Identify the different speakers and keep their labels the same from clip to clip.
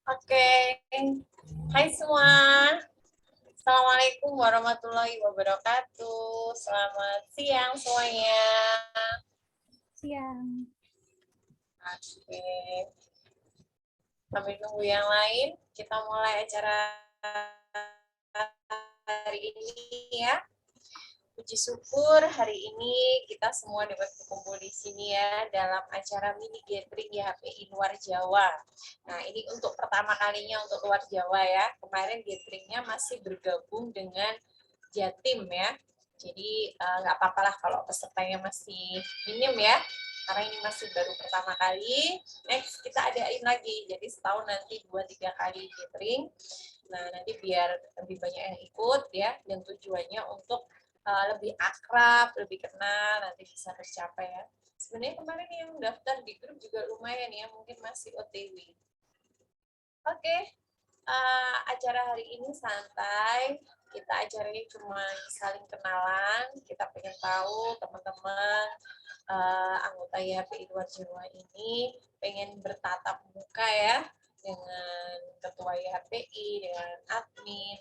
Speaker 1: Oke, hai semua. Assalamualaikum warahmatullahi wabarakatuh. Selamat siang semuanya.
Speaker 2: Siang.
Speaker 1: Oke, sambil nunggu yang lain, kita mulai acara hari ini ya. Puji syukur hari ini kita semua dapat berkumpul di sini ya dalam acara mini gathering YHPI luar Jawa. Nah ini untuk pertama kalinya untuk luar Jawa ya. Kemarin gatheringnya masih bergabung dengan Jatim ya. Jadi nggak apa-apa lah kalau pesertanya masih minim ya. Karena ini masih baru pertama kali. Next kita adain lagi. Jadi setahun nanti 2-3 kali gathering. Nah nanti biar lebih banyak yang ikut ya. Dan tujuannya untuk lebih akrab, lebih kenal, nanti bisa tercapai ya. Sebenarnya kemarin yang daftar di grup juga lumayan ya, mungkin masih OTW. Oke, acara hari ini santai, kita acaranya cuma saling kenalan, kita pengen tahu teman-teman anggota YHPI luar Jawa ini pengen bertatap muka ya, dengan ketua YHPI, dengan admin,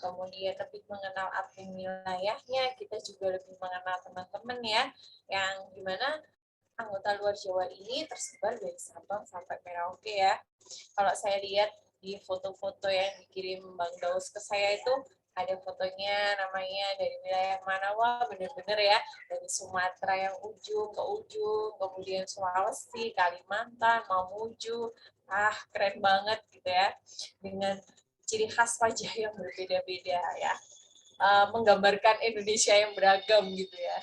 Speaker 1: kemudian lebih mengenal admin wilayahnya, kita juga lebih mengenal teman-teman ya, yang dimana anggota luar Jawa ini tersebar dari Sabang sampai Merauke ya. Kalau saya lihat di foto-foto yang dikirim Bang Daus ke saya itu, ada fotonya namanya dari wilayah mana, wah bener-bener ya, dari Sumatera yang ujung ke ujung, kemudian Sulawesi, Kalimantan, Mamuju, keren banget gitu ya, dengan ciri khas wajah yang berbeda-beda ya, menggambarkan Indonesia yang beragam gitu ya.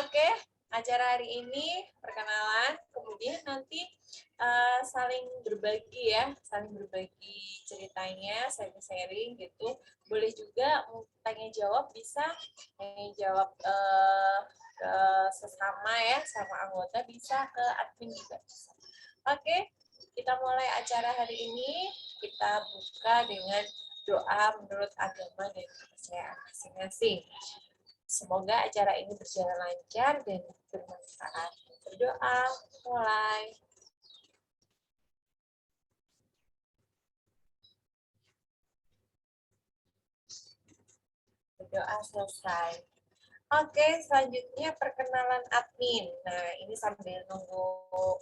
Speaker 1: Oke, acara hari ini perkenalan, kemudian nanti saling berbagi ya, saling berbagi ceritanya, sharing gitu. Boleh juga tanya jawab, bisa tanya jawab ke sesama ya, sama anggota, bisa ke admin juga bisa. Oke, kita mulai acara hari ini. Kita buka dengan doa menurut agama dan kepercayaan masing-masing. Semoga acara ini berjalan lancar dan bermanfaat. Berdoa, mulai. Berdoa selesai. Oke, selanjutnya perkenalan admin. Nah, ini sambil nunggu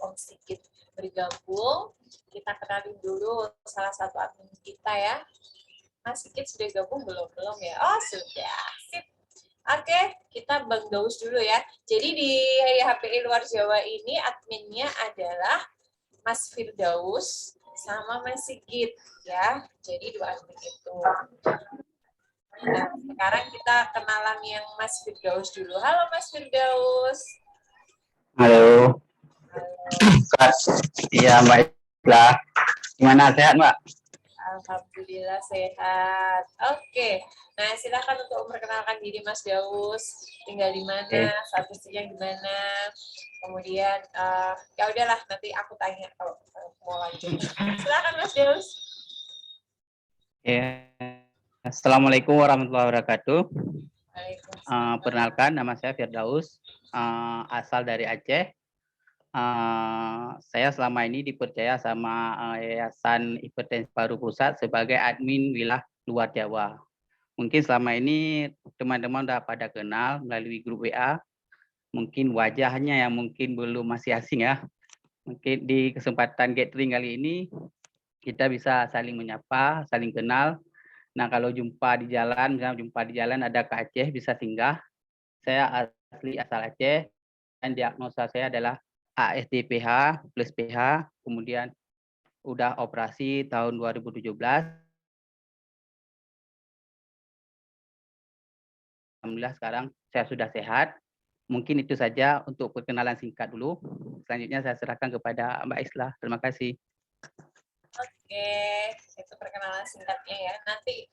Speaker 1: Om Sigit bergabung, kita kenalin dulu salah satu admin kita ya. Mas Sigit sudah gabung belum? Belum ya? Oh, sudah. Sip. Oke, kita Bang Daus dulu ya. Jadi di HPI luar Jawa ini adminnya adalah Mas Firdaus sama Mas Sigit ya. Jadi dua admin itu. Nah, sekarang kita kenalan yang Mas Firdaus dulu. Halo Mas Firdaus.
Speaker 3: Halo. Halo. Iya, Mbak Isla. Gimana, sehat, Mbak?
Speaker 1: Alhamdulillah sehat. Oke. Nah, silakan untuk memperkenalkan diri Mas Daus. Tinggal di mana, statusnya gimana. Kemudian ya udahlah nanti aku tanya kalau mau lanjut. Silakan Mas Daus.
Speaker 3: Ya. Assalamualaikum warahmatullahi wabarakatuh.
Speaker 1: Waalaikumsalam.
Speaker 3: Perkenalkan, nama saya Firdaus, asal dari Aceh. Saya selama ini dipercaya sama Yayasan Hipertensi Paru Pusat sebagai admin wilayah luar Jawa. Mungkin selama ini teman-teman udah pada kenal melalui grup WA. Mungkin wajahnya yang mungkin belum masih asing ya. Mungkin di kesempatan gathering kali ini kita bisa saling menyapa, saling kenal. Nah, kalau jumpa di jalan, misalnya jumpa di jalan ada ke Aceh bisa singgah. Saya asli asal Aceh dan diagnosa saya adalah ASDPH plus PH, kemudian udah operasi tahun 2017. Alhamdulillah sekarang saya sudah sehat. Mungkin itu saja untuk perkenalan singkat dulu. Selanjutnya saya serahkan kepada Mbak Islah. Terima kasih.
Speaker 1: Oke, itu perkenalan singkatnya ya. Nanti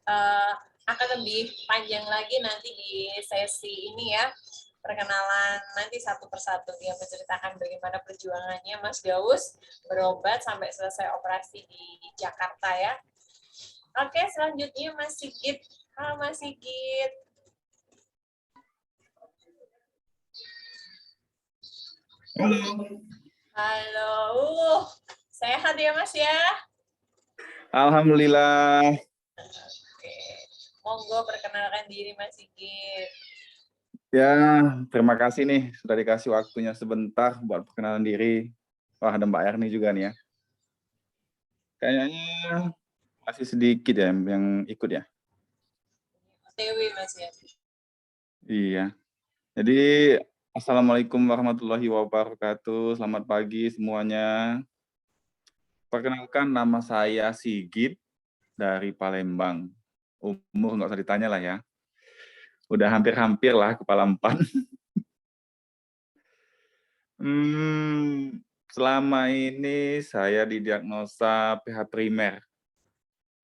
Speaker 1: akan lebih panjang lagi nanti di sesi ini ya. Perkenalan nanti satu persatu dia menceritakan bagaimana perjuangannya Mas Daus berobat sampai selesai operasi di Jakarta ya. Oke, selanjutnya Mas Sigit. Halo Mas Sigit.
Speaker 2: Halo.
Speaker 1: Halo. Sehat ya Mas ya?
Speaker 2: Alhamdulillah.
Speaker 1: Oke. Monggo perkenalkan diri Mas Sigit.
Speaker 2: Ya, terima kasih nih sudah dikasih waktunya sebentar buat perkenalan diri. Wah, ada Mbak Erni juga nih ya. Kayaknya masih sedikit ya yang ikut ya.
Speaker 1: Dewi Mas ya.
Speaker 2: Iya. Jadi, Assalamualaikum warahmatullahi wabarakatuh. Selamat pagi semuanya. Perkenalkan, nama saya Sigit dari Palembang. Umur nggak usah ditanya lah ya. Udah hampir-hampir lah kepala 4. Selama ini saya didiagnosa PH primer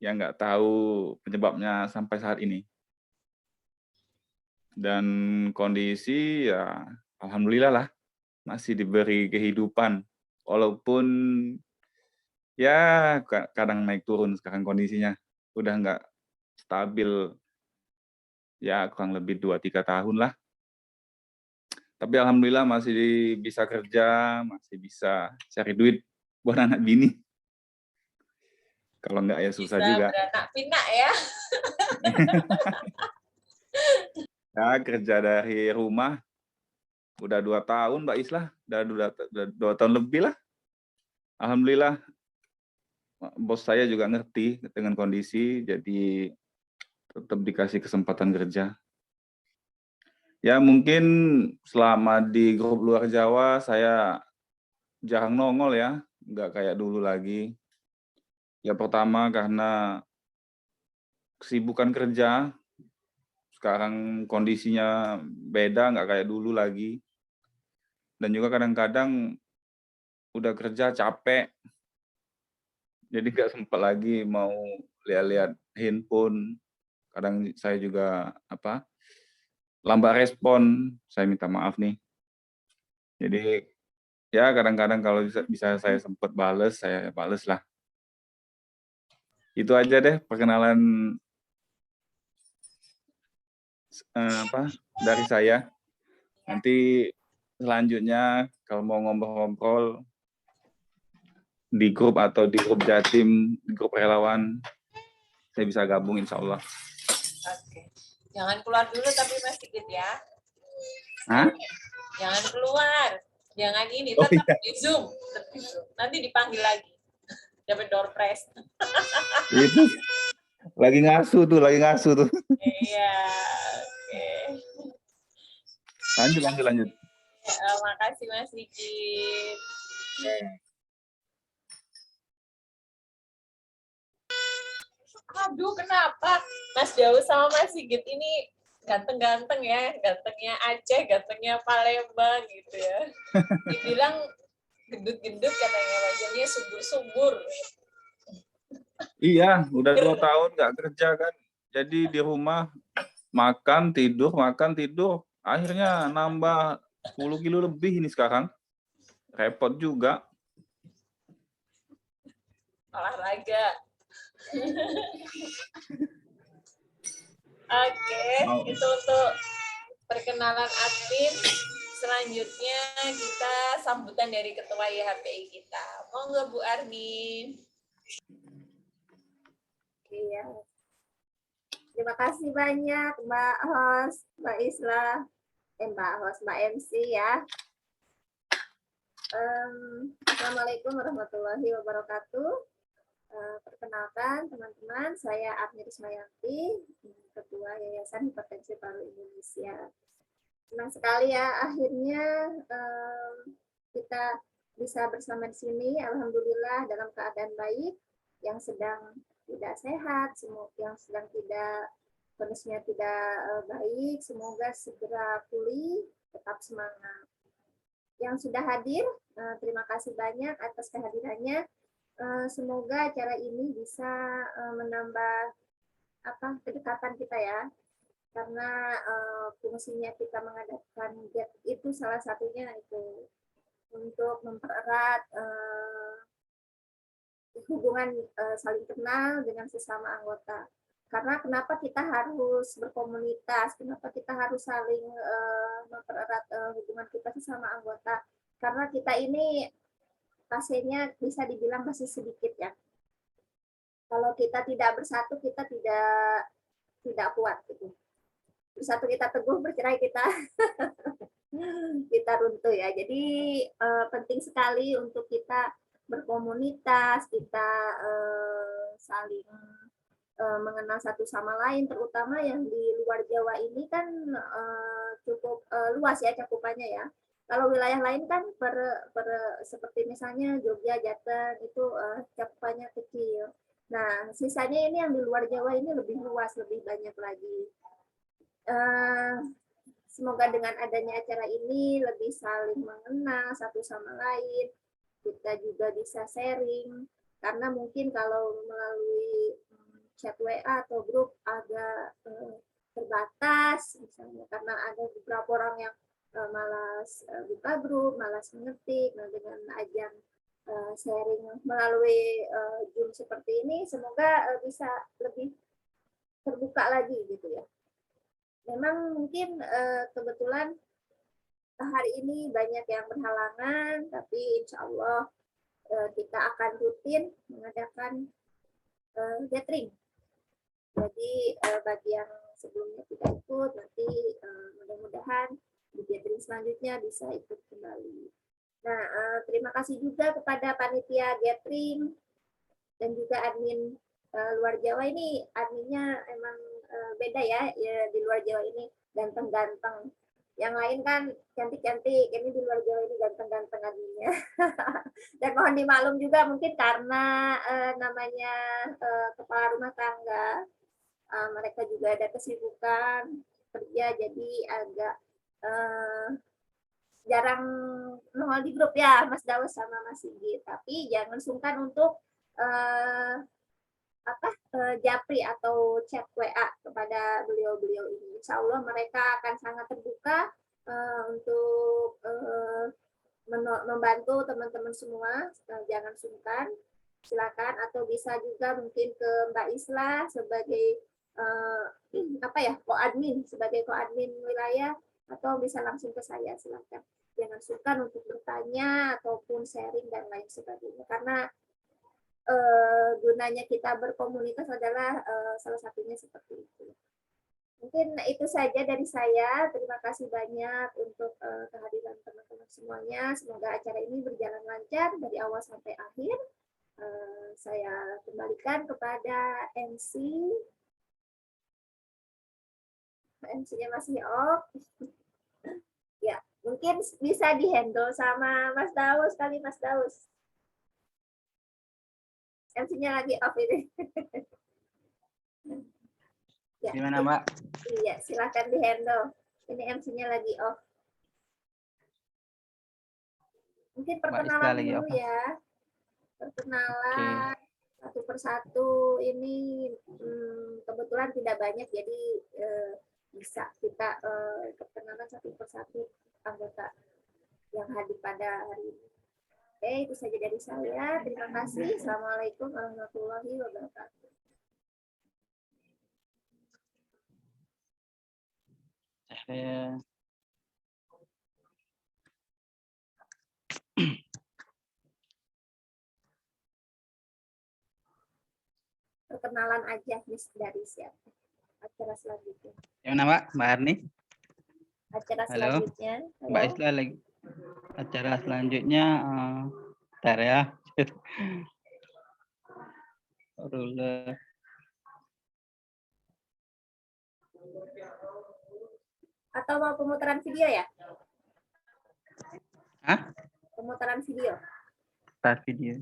Speaker 2: yang nggak tahu penyebabnya sampai saat ini. Dan kondisi ya alhamdulillah lah masih diberi kehidupan. Walaupun ya kadang naik turun sekarang kondisinya. Udah nggak stabil ya kurang lebih 2-3 tahun lah. Tapi alhamdulillah masih bisa kerja, masih bisa cari duit buat anak bini. Kalau enggak ya susah
Speaker 1: Bisa
Speaker 2: juga.
Speaker 1: beranak pinak ya.
Speaker 2: Ya, kerja dari rumah udah 2 tahun Mbak Islah, udah 2 tahun lebih lah. Alhamdulillah bos saya juga ngerti dengan kondisi, jadi tetap dikasih kesempatan kerja. Ya mungkin selama di grup luar Jawa saya jarang nongol ya, nggak kayak dulu lagi. Ya pertama karena kesibukan kerja, sekarang kondisinya beda, nggak kayak dulu lagi. Dan juga kadang-kadang udah kerja capek, jadi nggak sempat lagi mau lihat-lihat handphone. Kadang saya juga lambat respon, saya minta maaf nih. Jadi ya kadang-kadang kalau bisa saya sempat bales, saya bales lah. Itu aja deh perkenalan dari saya. Nanti selanjutnya kalau mau ngobrol-ngobrol di grup atau di grup Jatim, di grup relawan, saya bisa gabung insya Allah.
Speaker 1: Oke. Jangan keluar dulu tapi Mas Sigit ya.
Speaker 2: Hah?
Speaker 1: Jangan keluar. Jangan ini,
Speaker 2: Oh,
Speaker 1: tetap
Speaker 2: iya.
Speaker 1: di Zoom. Nanti dipanggil lagi. Dapat door prize.
Speaker 2: Itu lagi ngasuh tuh.
Speaker 1: Iya. Oke.
Speaker 2: Lanjut.
Speaker 1: Ya, makasih Mas Sigit. Aduh, kenapa Mas Daus sama Mas Sigit ini ganteng-ganteng ya, gantengnya Aceh, gantengnya Palembang gitu ya. Dibilang gendut-gendut katanya, wajahnya subur-subur.
Speaker 2: Iya, udah 2 tahun nggak kerja kan. Jadi di rumah makan tidur. Akhirnya nambah 10 kilo lebih ini sekarang. Repot juga.
Speaker 1: Olahraga. Oke,
Speaker 2: Mau.
Speaker 1: itu untuk perkenalan admin. Selanjutnya kita sambutan dari Ketua YHPI kita. Monggo Bu Armin.
Speaker 4: Iya. Terima kasih banyak Mbak Host, Mbak Isla, Mbak Host, Mbak MC ya. Assalamualaikum warahmatullahi wabarakatuh. Perkenalkan teman-teman, saya Agni Rismayanti, Ketua Yayasan Hipertensi Paru Indonesia. Senang sekali ya, akhirnya kita bisa bersama di sini. Alhamdulillah dalam keadaan baik, yang sedang tidak sehat, yang sedang tidak kondisinya tidak baik, semoga segera pulih, tetap semangat. Yang sudah hadir, terima kasih banyak atas kehadirannya. Semoga acara ini bisa menambah kedekatan kita ya, karena fungsinya kita mengadakan GET itu salah satunya itu untuk mempererat hubungan saling kenal dengan sesama anggota. Karena kenapa kita harus berkomunitas, kenapa kita harus saling mempererat hubungan kita sesama anggota? Karena kita ini pasiennya bisa dibilang masih sedikit ya. Kalau kita tidak bersatu, kita tidak kuat gitu. Bersatu kita teguh, bercerai kita kita runtuh ya. Jadi penting sekali untuk kita berkomunitas, kita saling mengenal satu sama lain, terutama yang di luar Jawa ini kan cukup luas ya cakupannya ya. Kalau wilayah lain kan seperti misalnya Jogja, Jateng itu cakupannya kecil. Nah, sisanya ini yang di luar Jawa ini lebih luas, lebih banyak lagi. Semoga dengan adanya acara ini lebih saling mengenal satu sama lain. Kita juga bisa sharing, karena mungkin kalau melalui chat WA atau grup agak terbatas, misalnya karena ada beberapa orang yang malas buka grup, malas mengetik. Nah, dengan ajang sharing melalui Zoom seperti ini, semoga bisa lebih terbuka lagi gitu ya. Memang mungkin kebetulan hari ini banyak yang berhalangan, tapi insya Allah kita akan rutin mengadakan gathering. Jadi bagi yang sebelumnya tidak ikut, nanti mudah-mudahan di gathering selanjutnya bisa ikut kembali. Nah, terima kasih juga kepada panitia gathering dan juga admin luar Jawa ini. Adminnya emang beda ya, di luar Jawa ini ganteng-ganteng. Yang lain kan cantik-cantik, ini di luar Jawa ini ganteng-ganteng adminnya. Dan mohon dimaklum juga mungkin karena namanya kepala rumah tangga, mereka juga ada kesibukan kerja, jadi agak jarang nongol di grup ya, Mas Daus sama Mas Sigit. Tapi jangan sungkan untuk japri atau chat WA kepada beliau-beliau ini. Insya Allah mereka akan sangat terbuka untuk membantu teman-teman semua. Jangan sungkan, silakan. Atau bisa juga mungkin ke Mbak Isla sebagai koadmin, sebagai koadmin wilayah, atau bisa langsung ke saya, silakan. Jangan sungkan untuk bertanya ataupun sharing dan lain sebagainya. Karena gunanya kita berkomunitas adalah salah satunya seperti itu. Mungkin itu saja dari saya. Terima kasih banyak untuk kehadiran teman-teman semuanya. Semoga acara ini berjalan lancar dari awal sampai akhir. Saya kembalikan kepada MC. MC-nya masih off. Ya, mungkin bisa dihandle sama Mas Daus kali, Mas Daus. MC-nya lagi off ini. Ya.
Speaker 3: Gimana, Mbak?
Speaker 4: Iya, silakan dihandle. Ini MC-nya lagi off. Mungkin perkenalan dulu ya. Perkenalan satu persatu ini kebetulan tidak banyak, jadi bisa kita perkenalan satu persatu anggota yang hadir pada hari ini. Oke, itu saja dari saya. Terima kasih. Assalamualaikum warahmatullahi wabarakatuh.
Speaker 3: Saya
Speaker 4: Perkenalan aja Miss dari siapa? Acara selanjutnya.
Speaker 3: yang nama Mbak Arni,
Speaker 4: Acara
Speaker 3: Halo.
Speaker 4: selanjutnya.
Speaker 3: Mbak
Speaker 4: Halo.
Speaker 3: Isla lagi. Acara selanjutnya, bentar ya. Ruler.
Speaker 4: Atau mau pemutaran video ya?
Speaker 3: Hah?
Speaker 4: Pemutaran video.
Speaker 3: Start video.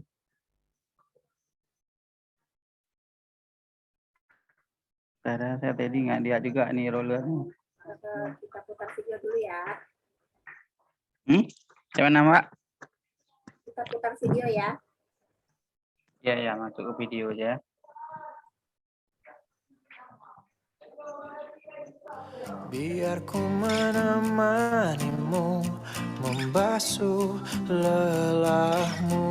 Speaker 3: Bentar, saya tadi nggak lihat juga nih roller.
Speaker 4: Kita putar video dulu ya.
Speaker 3: Siapa nama?
Speaker 4: Kita putar video ya.
Speaker 3: Ya, ya, masuk ke video ya.
Speaker 5: Biar ku menemanimu, membasuh lelahmu.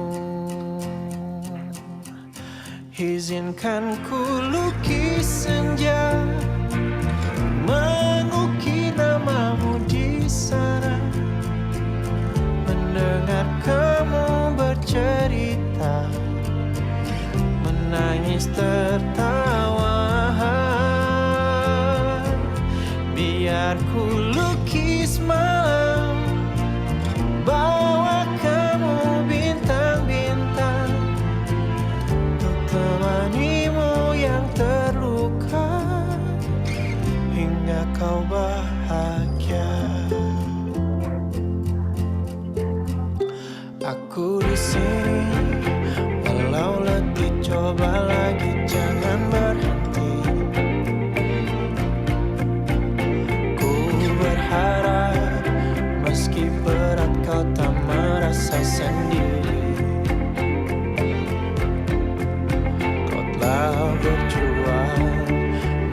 Speaker 5: Izinkan ku lukis senja, mengukir namamu di sana. Mendengar kamu bercerita, menangis tertawa. Biar ku lukis malam, bawa kamu bintang-bintang, untuk temanimu yang terluka, hingga kau bahagia. Aku di sini, walau letih coba lagi, jangan berhenti. Harap meski berat kau tak merasa sendiri. Kau telah berjuang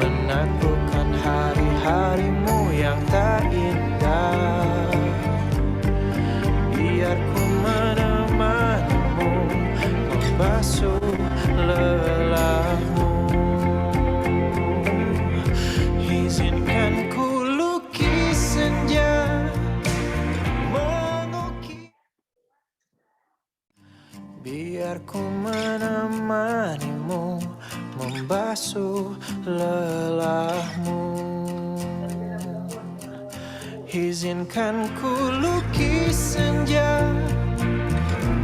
Speaker 5: menaklukkan hari-harimu yang tak indah. Biar ku menemanimu, membasuh lelahmu. Izinkan ku senja, mengukir. Biar ku menemanimu, membasuh lelahmu. Izinkan ku lukis senja,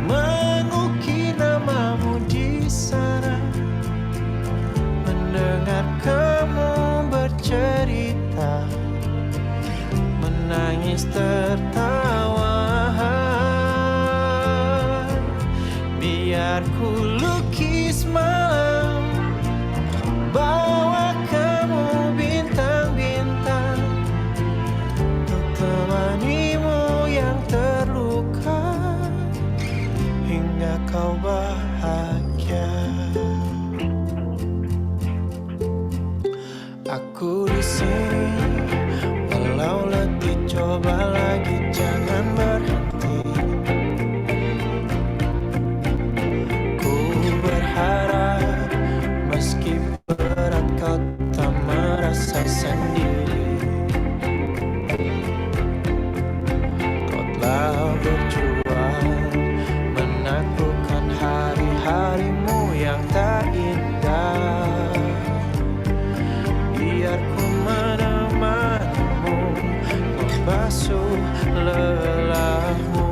Speaker 5: mengukir namamu di sana. Mendengar kamu bercerita, menangis tertawa. Biar ku lukis malam, bawa kamu bintang-bintang, untuk temanimu yang terluka, hingga kau bahagia. Aku di sini, walau letih coba lagi, jangan berhenti. Ku berharap meski berat kau tak merasa sendiri. Kau telah berjuang menaklukkan hari-harimu yang tak indah. Biar ku menemanimu, membasuh lelahmu.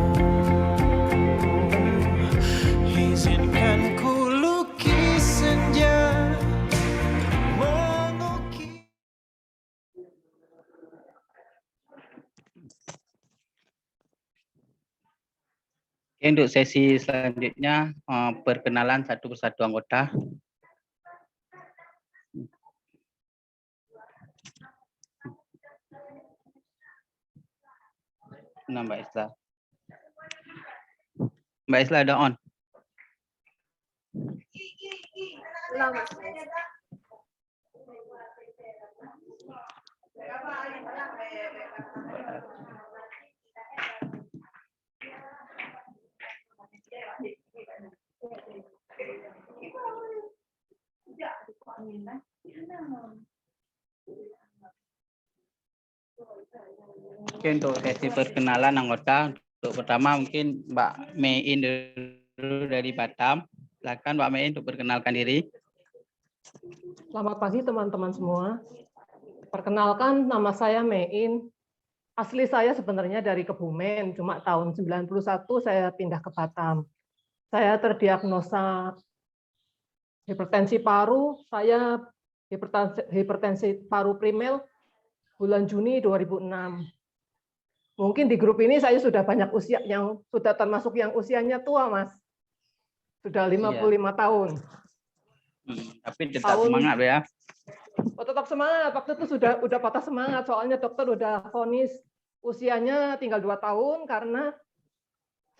Speaker 5: Izinkan ku lukis senja, mengukir.
Speaker 3: Oke, untuk sesi selanjutnya, perkenalan satu persatu anggota. Nah, Mbak Isla. Mbak Isla ada on.
Speaker 4: Belum, Mas.
Speaker 3: Oke, untuk sesi perkenalan anggota, untuk pertama mungkin Mbak Mein dulu dari Batam. Silakan Mbak Mein untuk perkenalkan diri.
Speaker 6: Selamat pagi teman-teman semua. Perkenalkan, nama saya Mein. Asli saya sebenarnya dari Kebumen, cuma tahun 91 saya pindah ke Batam. Saya terdiagnosa hipertensi paru, saya hipertensi paru primer bulan Juni 2006. Mungkin di grup ini saya sudah banyak usia yang sudah termasuk yang usianya tua, Mas. Sudah 55 tahun.
Speaker 3: Tapi tetap semangat ya.
Speaker 6: Oh, tetap semangat. Waktu itu udah patah semangat, soalnya dokter udah vonis usianya tinggal 2 tahun karena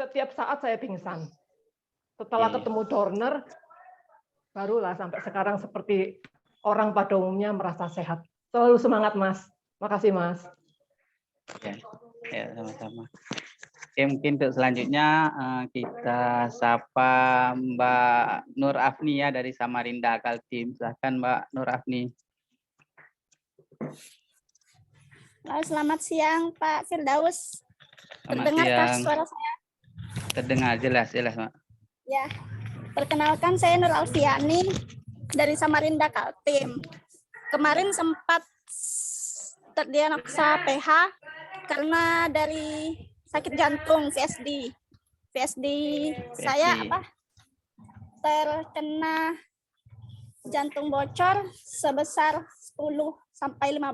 Speaker 6: setiap saat saya pingsan. Setelah ketemu donor, barulah sampai sekarang seperti orang pada umumnya merasa sehat. Selalu semangat, Mas. Makasih, Mas.
Speaker 3: Ya, sama-sama. Oke, mungkin untuk selanjutnya kita sapa Mbak Nur Afni ya dari Samarinda Kaltim. Silakan Mbak Nur Afni.
Speaker 7: Selamat siang Pak Firdaus.
Speaker 3: Selamat
Speaker 7: Terdengarkah
Speaker 3: siang.
Speaker 7: suara saya?
Speaker 3: Terdengar jelas, Mbak.
Speaker 7: Ya. Perkenalkan saya Nur Alfiani dari Samarinda Kaltim. Kemarin sempat terdiagnosa PH karena dari sakit jantung VSD. Saya terkena jantung bocor sebesar 10 sampai 15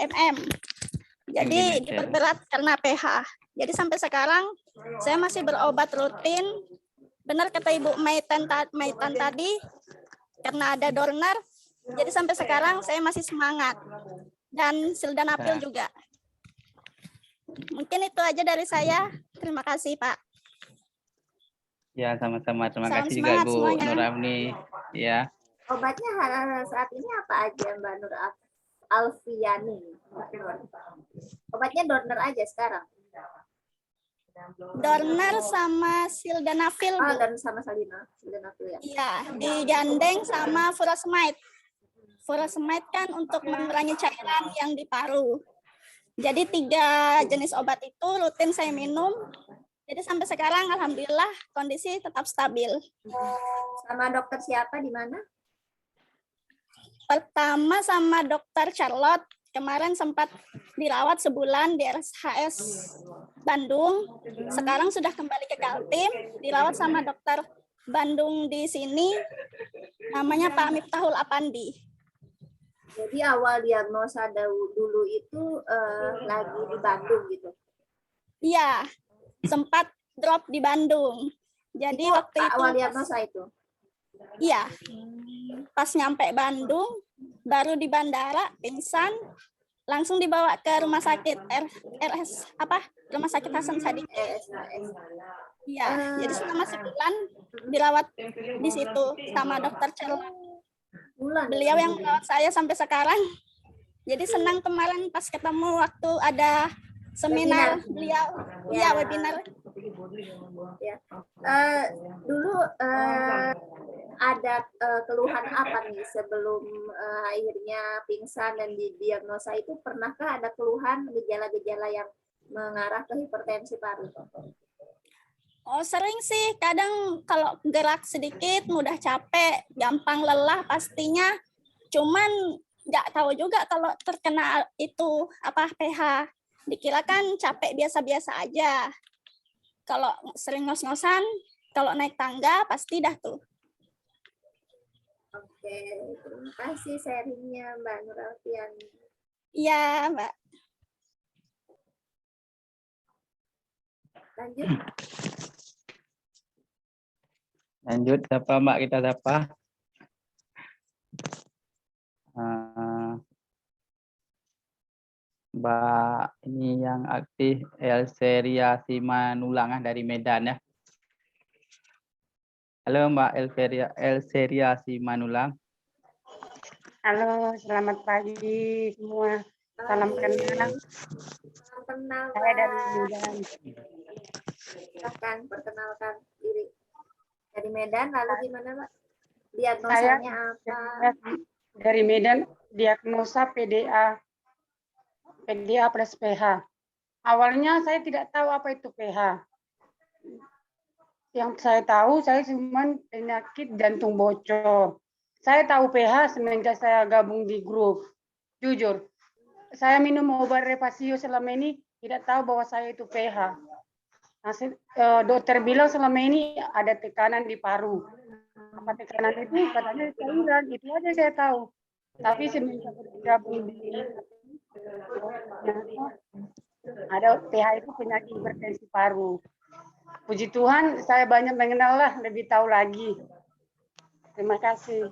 Speaker 7: mm. Jadi diperberat karena PH. Jadi sampai sekarang saya masih berobat rutin. Benar kata Ibu Maitan tadi, karena ada donor, jadi sampai sekarang saya masih semangat. Dan sildenafil juga. Mungkin itu aja dari saya. Terima kasih, Pak.
Speaker 3: Ya, sama-sama. Terima
Speaker 7: Salam
Speaker 3: kasih juga Bu
Speaker 7: semangat
Speaker 3: Nur Afni. Ya.
Speaker 4: Obatnya saat ini apa aja Mbak Nur Alfiani? Obatnya donor aja sekarang.
Speaker 7: Donor sama sildenafil, Bu.
Speaker 4: Dan sama sildenafil ya.
Speaker 7: Iya, digandeng sama furosemide. Furosemide kan untuk mengurangi cairan yang di paru. Jadi 3 jenis obat itu rutin saya minum. Jadi sampai sekarang alhamdulillah kondisi tetap stabil.
Speaker 4: Sama dokter siapa di mana?
Speaker 7: Pertama sama dokter Charlotte. Kemarin sempat dirawat sebulan di RSHS Bandung. Sekarang sudah kembali ke Kaltim, dirawat sama dokter Bandung di sini. Namanya Pak Miftahul Apandi.
Speaker 4: Jadi awal diagnosa dulu itu lagi di Bandung gitu.
Speaker 7: Iya, sempat drop di Bandung. Jadi
Speaker 4: Itu
Speaker 7: waktu itu
Speaker 4: awal diagnosa itu.
Speaker 7: Iya. Pas nyampe Bandung, baru di bandara pingsan, langsung dibawa ke rumah sakit Rumah Sakit Hasan Sadikin. Iya, jadi selama sebulan dirawat di situ sama dokter Charlotte. Beliau yang merawat saya sampai sekarang. Jadi senang kemarin pas ketemu waktu ada seminar beliau, iya webinar.
Speaker 4: Ya. Dulu ada keluhan apa nih sebelum akhirnya pingsan dan didiagnosa itu, pernahkah ada keluhan gejala-gejala yang mengarah ke hipertensi paru?
Speaker 7: Oh, sering sih, kadang kalau gerak sedikit mudah capek, gampang lelah pastinya. Cuman nggak tahu juga kalau terkena itu PH. Dikira kan capek biasa-biasa aja. Kalau sering ngos-ngosan, kalau naik tangga pasti dah tuh.
Speaker 4: Oke, terima kasih sharingnya Mbak Nur Alfiani.
Speaker 7: Iya, Mbak.
Speaker 3: Lanjut, siapa Mbak kita siapa? Mbak ini yang aktif Elseria Simanulangan dari Medan ya. Halo Mbak Elseria Simanulang.
Speaker 8: Halo, selamat pagi semua. Salam kenal.
Speaker 4: Salam kenal.
Speaker 8: Saya dari Medan.
Speaker 4: Silahkan perkenalkan diri. Dari Medan, lalu gimana Pak? Diagnosanya apa?
Speaker 8: Dari Medan, diagnosa PDA plus PH. Awalnya saya tidak tahu apa itu PH. Yang saya tahu, saya cuma penyakit jantung bocor. Saya tahu PH semenjak saya gabung di grup. Jujur, saya minum obat Repasio selama ini tidak tahu bahwa saya itu PH. Nah, dokter bilang selama ini ada tekanan di paru. Apa tekanan itu? Katanya cairan, itu aja saya tahu. Tapi semenjak gabung di ada PH itu penyakit hipertensi paru. Puji Tuhan, saya banyak mengenal lah, lebih tahu lagi. Terima kasih.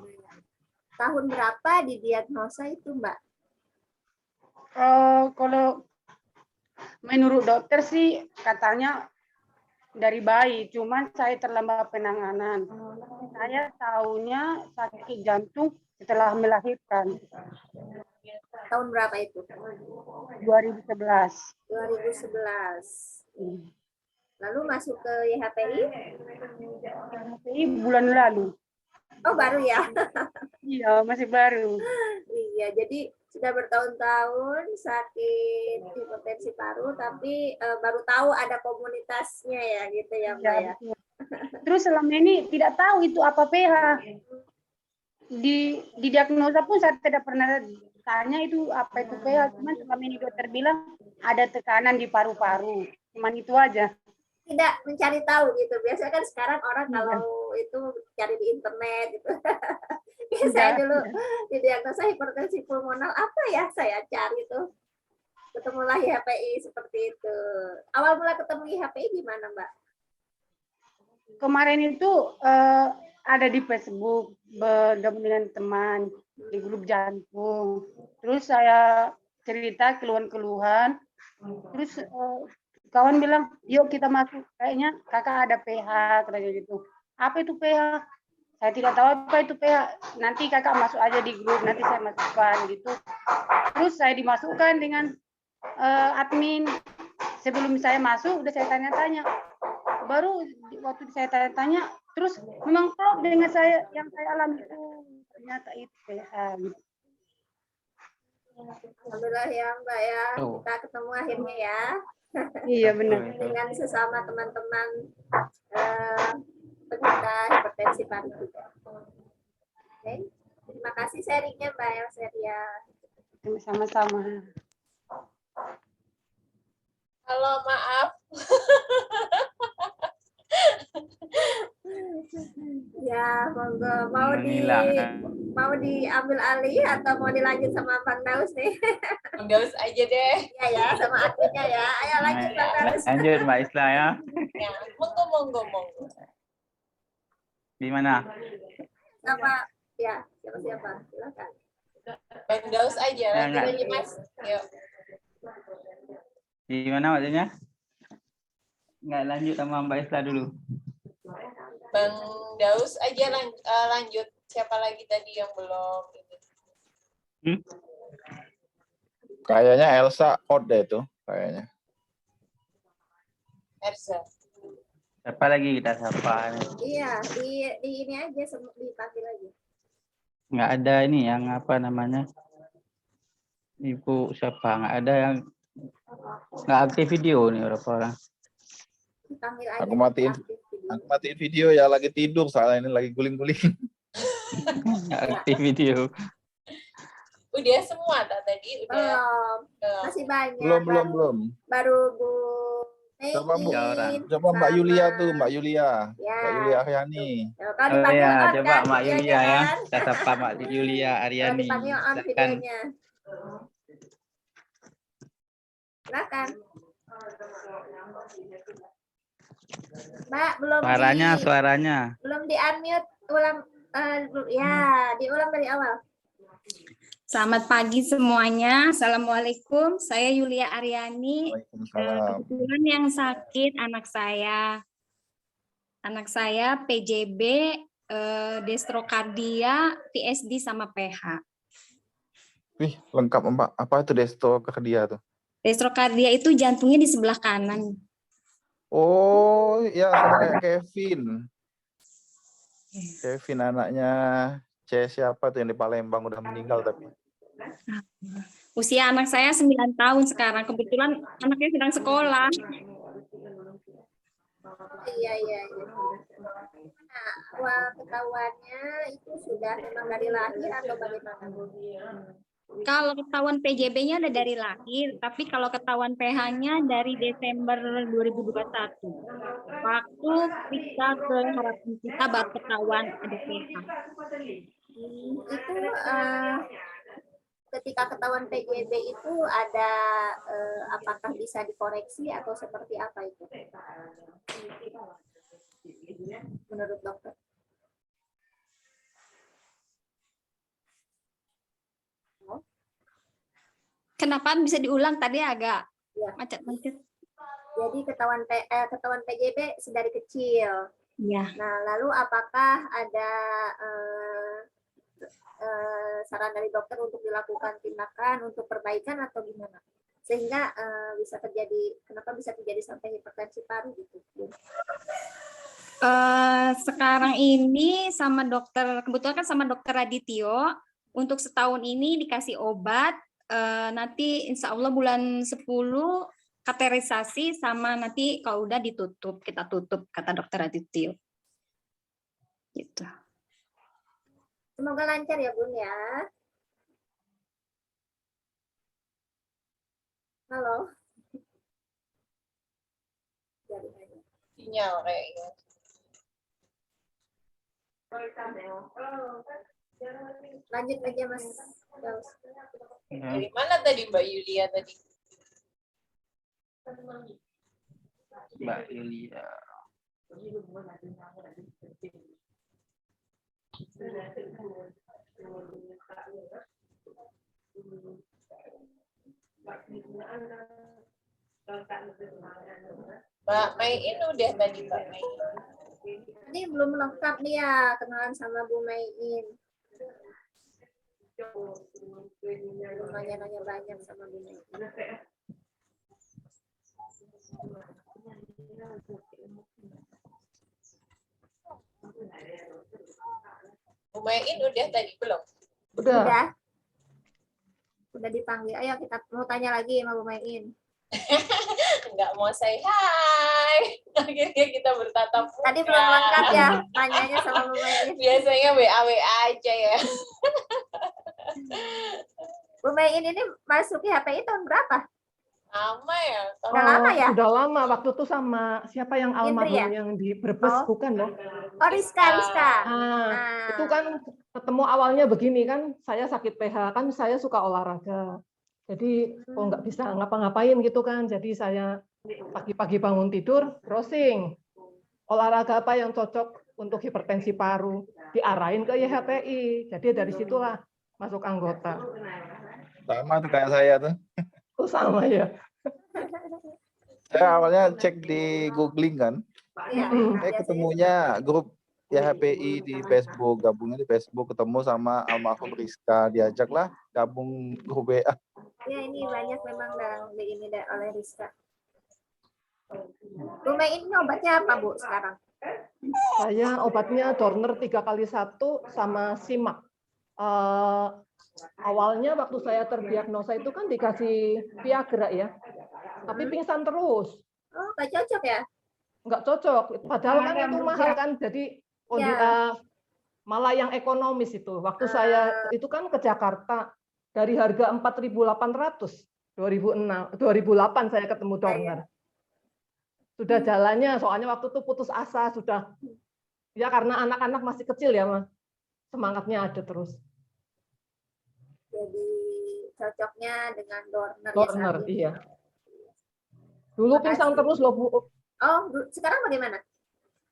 Speaker 4: Tahun berapa didiagnosa itu, Mbak?
Speaker 8: Kalau menurut dokter sih katanya dari bayi, cuman saya terlambat penanganan. Saya tahunya sakit jantung setelah melahirkan.
Speaker 4: Tahun berapa itu?
Speaker 8: 2011.
Speaker 4: 2011. Lalu masuk ke YHPI?
Speaker 8: YHPI bulan lalu.
Speaker 4: Oh, baru ya?
Speaker 8: Iya, masih baru.
Speaker 4: Iya, jadi sudah bertahun-tahun sakit hipertensi paru, tapi baru tahu ada komunitasnya ya, gitu ya, Mbak ya.
Speaker 8: Terus selama ini tidak tahu itu apa PH. Di diagnosa pun saya tidak pernah tanya itu apa itu PH, cuman selama ini dokter bilang ada tekanan di paru-paru. Cuman itu aja.
Speaker 4: Tidak mencari tahu gitu. Biasanya kan sekarang orang kalau itu cari di internet gitu. Saya dulu didiagnosa hipertensi pulmonal, apa ya saya cari tuh. Ketemulah IHPI seperti itu. Awal mula ketemu IHPI gimana, Mbak?
Speaker 8: Kemarin itu ada di Facebook bergabung dengan teman di grup jantung. Terus saya cerita keluhan-keluhan. Terus kawan bilang, yuk kita masuk. Kayaknya kakak ada PH, katanya gitu. Apa itu PH? Saya tidak tahu apa itu PH. Nanti kakak masuk aja di grup, nanti saya masukkan gitu. Terus saya dimasukkan dengan admin. Sebelum saya masuk, udah saya tanya-tanya. Baru waktu saya tanya-tanya, terus memang klop dengan saya yang saya alami itu. Ternyata itu PH. Gitu.
Speaker 4: Alhamdulillah ya, Mbak ya. Kita ketemu akhirnya ya.
Speaker 8: Iya benar.
Speaker 4: Dengan sesama teman-teman penderita hipertensi paru juga. Oke, terima kasih sharingnya Mbak Elseria.
Speaker 8: Sama-sama.
Speaker 1: Halo, maaf.
Speaker 4: Ya, monggo mau diambil alih atau mau dilanjut sama Bang Daus nih?
Speaker 1: Bang Daus aja deh.
Speaker 4: Iya ya, sama adminnya ya. Ayo lanjut Bang Daus.
Speaker 3: Lanjut Mbak Isla ya.
Speaker 1: Ya, monggo.
Speaker 3: Di mana?
Speaker 4: Sama ya, siapa? Silakan.
Speaker 1: Bang Daus aja, lanjut aja Mas. Yuk.
Speaker 3: Di mana maksudnya? Nggak lanjut sama Mbak Isla dulu.
Speaker 1: Bang Daus aja lanjut. Siapa lagi tadi yang belum?
Speaker 2: Kayaknya Elsa out deh itu, kayaknya.
Speaker 1: Ersa.
Speaker 3: Siapa lagi kita sapa?
Speaker 4: Iya, di ini aja, dipanggil aja.
Speaker 3: Nggak ada ini yang apa namanya? Ibu siapa? Nggak ada yang nggak aktif video nih orang-orang.
Speaker 4: Dipanggil aja.
Speaker 2: Aku matiin video ya, lagi tidur soalnya ini lagi guling-guling.
Speaker 3: Nggak aktif video.
Speaker 1: Udah semua tadi? Udah.
Speaker 4: Masih banyak.
Speaker 2: Belum.
Speaker 4: Baru Bu
Speaker 2: Coba
Speaker 4: Mein,
Speaker 2: Mbak Yulia tuh, Mbak
Speaker 4: Ya.
Speaker 2: Yulia. Mbak Yulia Aryani.
Speaker 4: Kalau
Speaker 3: Oh
Speaker 4: dipanggil
Speaker 3: ya,
Speaker 4: on
Speaker 3: coba
Speaker 4: kan
Speaker 3: Mbak
Speaker 4: videonya
Speaker 3: Yulia ya.
Speaker 4: kan?
Speaker 3: Kita sapa Mbak Yulia
Speaker 4: Kalau
Speaker 3: Aryani.
Speaker 4: dipanggil on
Speaker 3: Silakan.
Speaker 4: videonya. Silakan. Mbak, belum
Speaker 3: Suaranya.
Speaker 4: belum di-unmute, ulang diulang dari awal.
Speaker 9: Selamat pagi semuanya. Assalamualaikum. Saya Yulia Aryani.
Speaker 2: Waalaikumsalam.
Speaker 9: Kebetulan yang sakit anak saya. Anak saya PJB, destrokardia, PSD sama PH.
Speaker 2: Wih, lengkap Mbak. Apa itu destrokardia tuh?
Speaker 9: Destrokardia itu jantungnya di sebelah kanan.
Speaker 2: Oh, ya sama kayak Kevin. Kevin anaknya siapa tuh yang di Palembang udah meninggal tapi.
Speaker 9: Usia anak saya 9 tahun sekarang. Kebetulan anaknya sedang sekolah.
Speaker 4: Iya, iya, iya. Nah, awal ketahuannya itu sudah memang dari lahir atau bagaimana?
Speaker 9: Kalau ketahuan PJB-nya ada dari lahir, tapi kalau ketahuan PH-nya dari Desember 2021. Waktu kita ke harapan kita baru ketahuan ada PH.
Speaker 4: Itu ketika ketahuan PJB itu ada apakah bisa dikoreksi atau seperti apa itu? Menurut dokter.
Speaker 9: Kenapa bisa diulang tadi agak
Speaker 4: Ya.
Speaker 9: macet-macet?
Speaker 4: Jadi ketahuan PJB sedari kecil.
Speaker 9: Iya.
Speaker 4: Nah, lalu apakah ada saran dari dokter untuk dilakukan tindakan untuk perbaikan atau gimana? Sehingga bisa terjadi, kenapa bisa terjadi sampai hipertensi paru gitu?
Speaker 9: Sekarang ini sama dokter, kebetulan kan sama dokter Radityo, untuk setahun ini dikasih obat, nanti insya Allah bulan 10 kateterisasi sama nanti kalau udah ditutup, kita tutup, kata dokter Radityo. Gitu.
Speaker 4: Semoga lancar ya Bun ya. Halo.
Speaker 1: Sinyal kayaknya.
Speaker 4: Lanjut aja Mas.
Speaker 1: Dari mana tadi Mbak Yulia tadi?
Speaker 3: Mbak Yulia.
Speaker 1: Mbak Mayin udah tadi Mbak Mayin.
Speaker 4: Ini belum lengkap nih ya kenalan sama Bu Mayin. Belum nanya-nanya banyak sama Bu Mayin.
Speaker 1: Bu Mayin udah tadi belum?
Speaker 6: Udah.
Speaker 4: Udah dipanggil. Ayo kita mau tanya lagi sama Bu Mayin.
Speaker 1: Nggak mau say hai. Akhirnya kita bertatap muka.
Speaker 4: Tadi belum lengkap ya tanyanya sama Bu Mayin.
Speaker 1: Biasanya WA aja ya.
Speaker 4: Bu Mayin ini masuk HPI tahun berapa?
Speaker 1: Lama ya.
Speaker 4: Udah lama ya?
Speaker 6: Udah lama. Waktu itu sama siapa yang almarhum
Speaker 4: ya?
Speaker 6: yang di Brebes, bukan loh?
Speaker 4: Oh, Rizka.
Speaker 6: Itu kan ketemu awalnya begini kan, saya sakit PH, kan saya suka olahraga. Jadi kok nggak bisa ngapa-ngapain gitu kan, jadi saya pagi-pagi bangun tidur, browsing. Olahraga apa yang cocok untuk hipertensi paru, diarahin ke YHPI. Jadi dari situlah masuk anggota.
Speaker 2: Sama tuh kayak saya tuh.
Speaker 6: Oh sama ya.
Speaker 2: Saya awalnya cek di googling kan. Saya ketemunya grup YHPI di Facebook, gabungnya di Facebook, ketemu sama almarhum Rizka, diajaklah gabung grup WA.
Speaker 4: Ya ini banyak memang ini oleh Rizka. Bu Mayin ini obatnya apa Bu sekarang?
Speaker 6: Saya obatnya Dorner 3x1 sama Simak. Awalnya waktu saya terdiagnosa itu kan dikasih Viagra ya, tapi pingsan terus.
Speaker 4: Oh, nggak cocok ya?
Speaker 6: Nggak cocok, padahal kan itu mahal kan, jadi malah yang ekonomis itu. Waktu saya itu kan ke Jakarta, dari harga 4.800, 2008 saya ketemu Dorner. Sudah jalannya, soalnya waktu itu putus asa, sudah, ya karena anak-anak masih kecil ya, Mas. Semangatnya ada terus.
Speaker 4: Jadi cocoknya dengan Dorner.
Speaker 6: Dorner, iya. Dulu pingsan terus loh, Bu.
Speaker 4: Oh, sekarang bagaimana?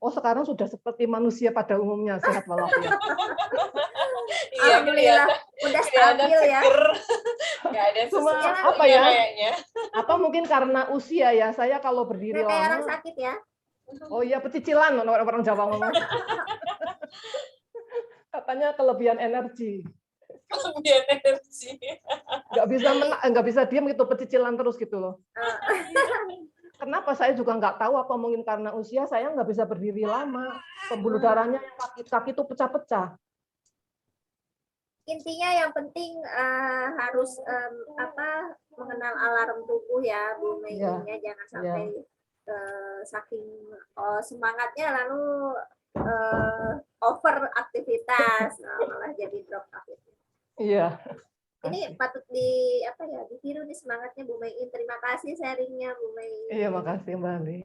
Speaker 6: Oh, sekarang sudah seperti manusia pada umumnya, sehat walafiat.
Speaker 4: Alhamdulillah, udah stabil ya.
Speaker 1: Nggak ada
Speaker 6: Cuma
Speaker 1: sesuatu
Speaker 6: apa ya?
Speaker 1: kayaknya.
Speaker 6: Apa mungkin karena usia ya, saya kalau berdiri
Speaker 4: Kayak orang
Speaker 6: lama.
Speaker 4: sakit ya.
Speaker 6: Oh iya, pecicilan orang Jawa ngomong. Katanya kelebihan energi.
Speaker 1: Kelebihan energi.
Speaker 6: Nggak bisa diam gitu, pecicilan terus gitu loh. Kenapa saya juga nggak tahu, apa mungkin karena usia saya nggak bisa berdiri lama, pembuluh darahnya yang kaki itu pecah-pecah.
Speaker 4: intinya yang penting harus mengenal alarm tubuh ya Bu Mei,
Speaker 6: Iya.
Speaker 4: ya jangan sampai saking semangatnya lalu over aktivitas, malah jadi drop aktivitas.
Speaker 6: Iya.
Speaker 4: Ini patut ditiru nih semangatnya Bu Mei. Terima kasih sharingnya Bu Mei.
Speaker 6: Iya, makasih Mbak Ali.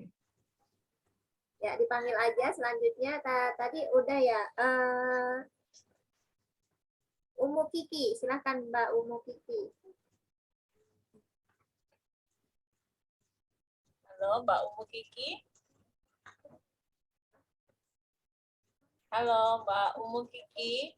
Speaker 4: Ya, dipanggil aja selanjutnya. Tadi udah ya. Umu Kiki, silakan Mbak Umu Kiki.
Speaker 1: Halo, Mbak Umu Kiki. Halo, Mbak Umu Kiki.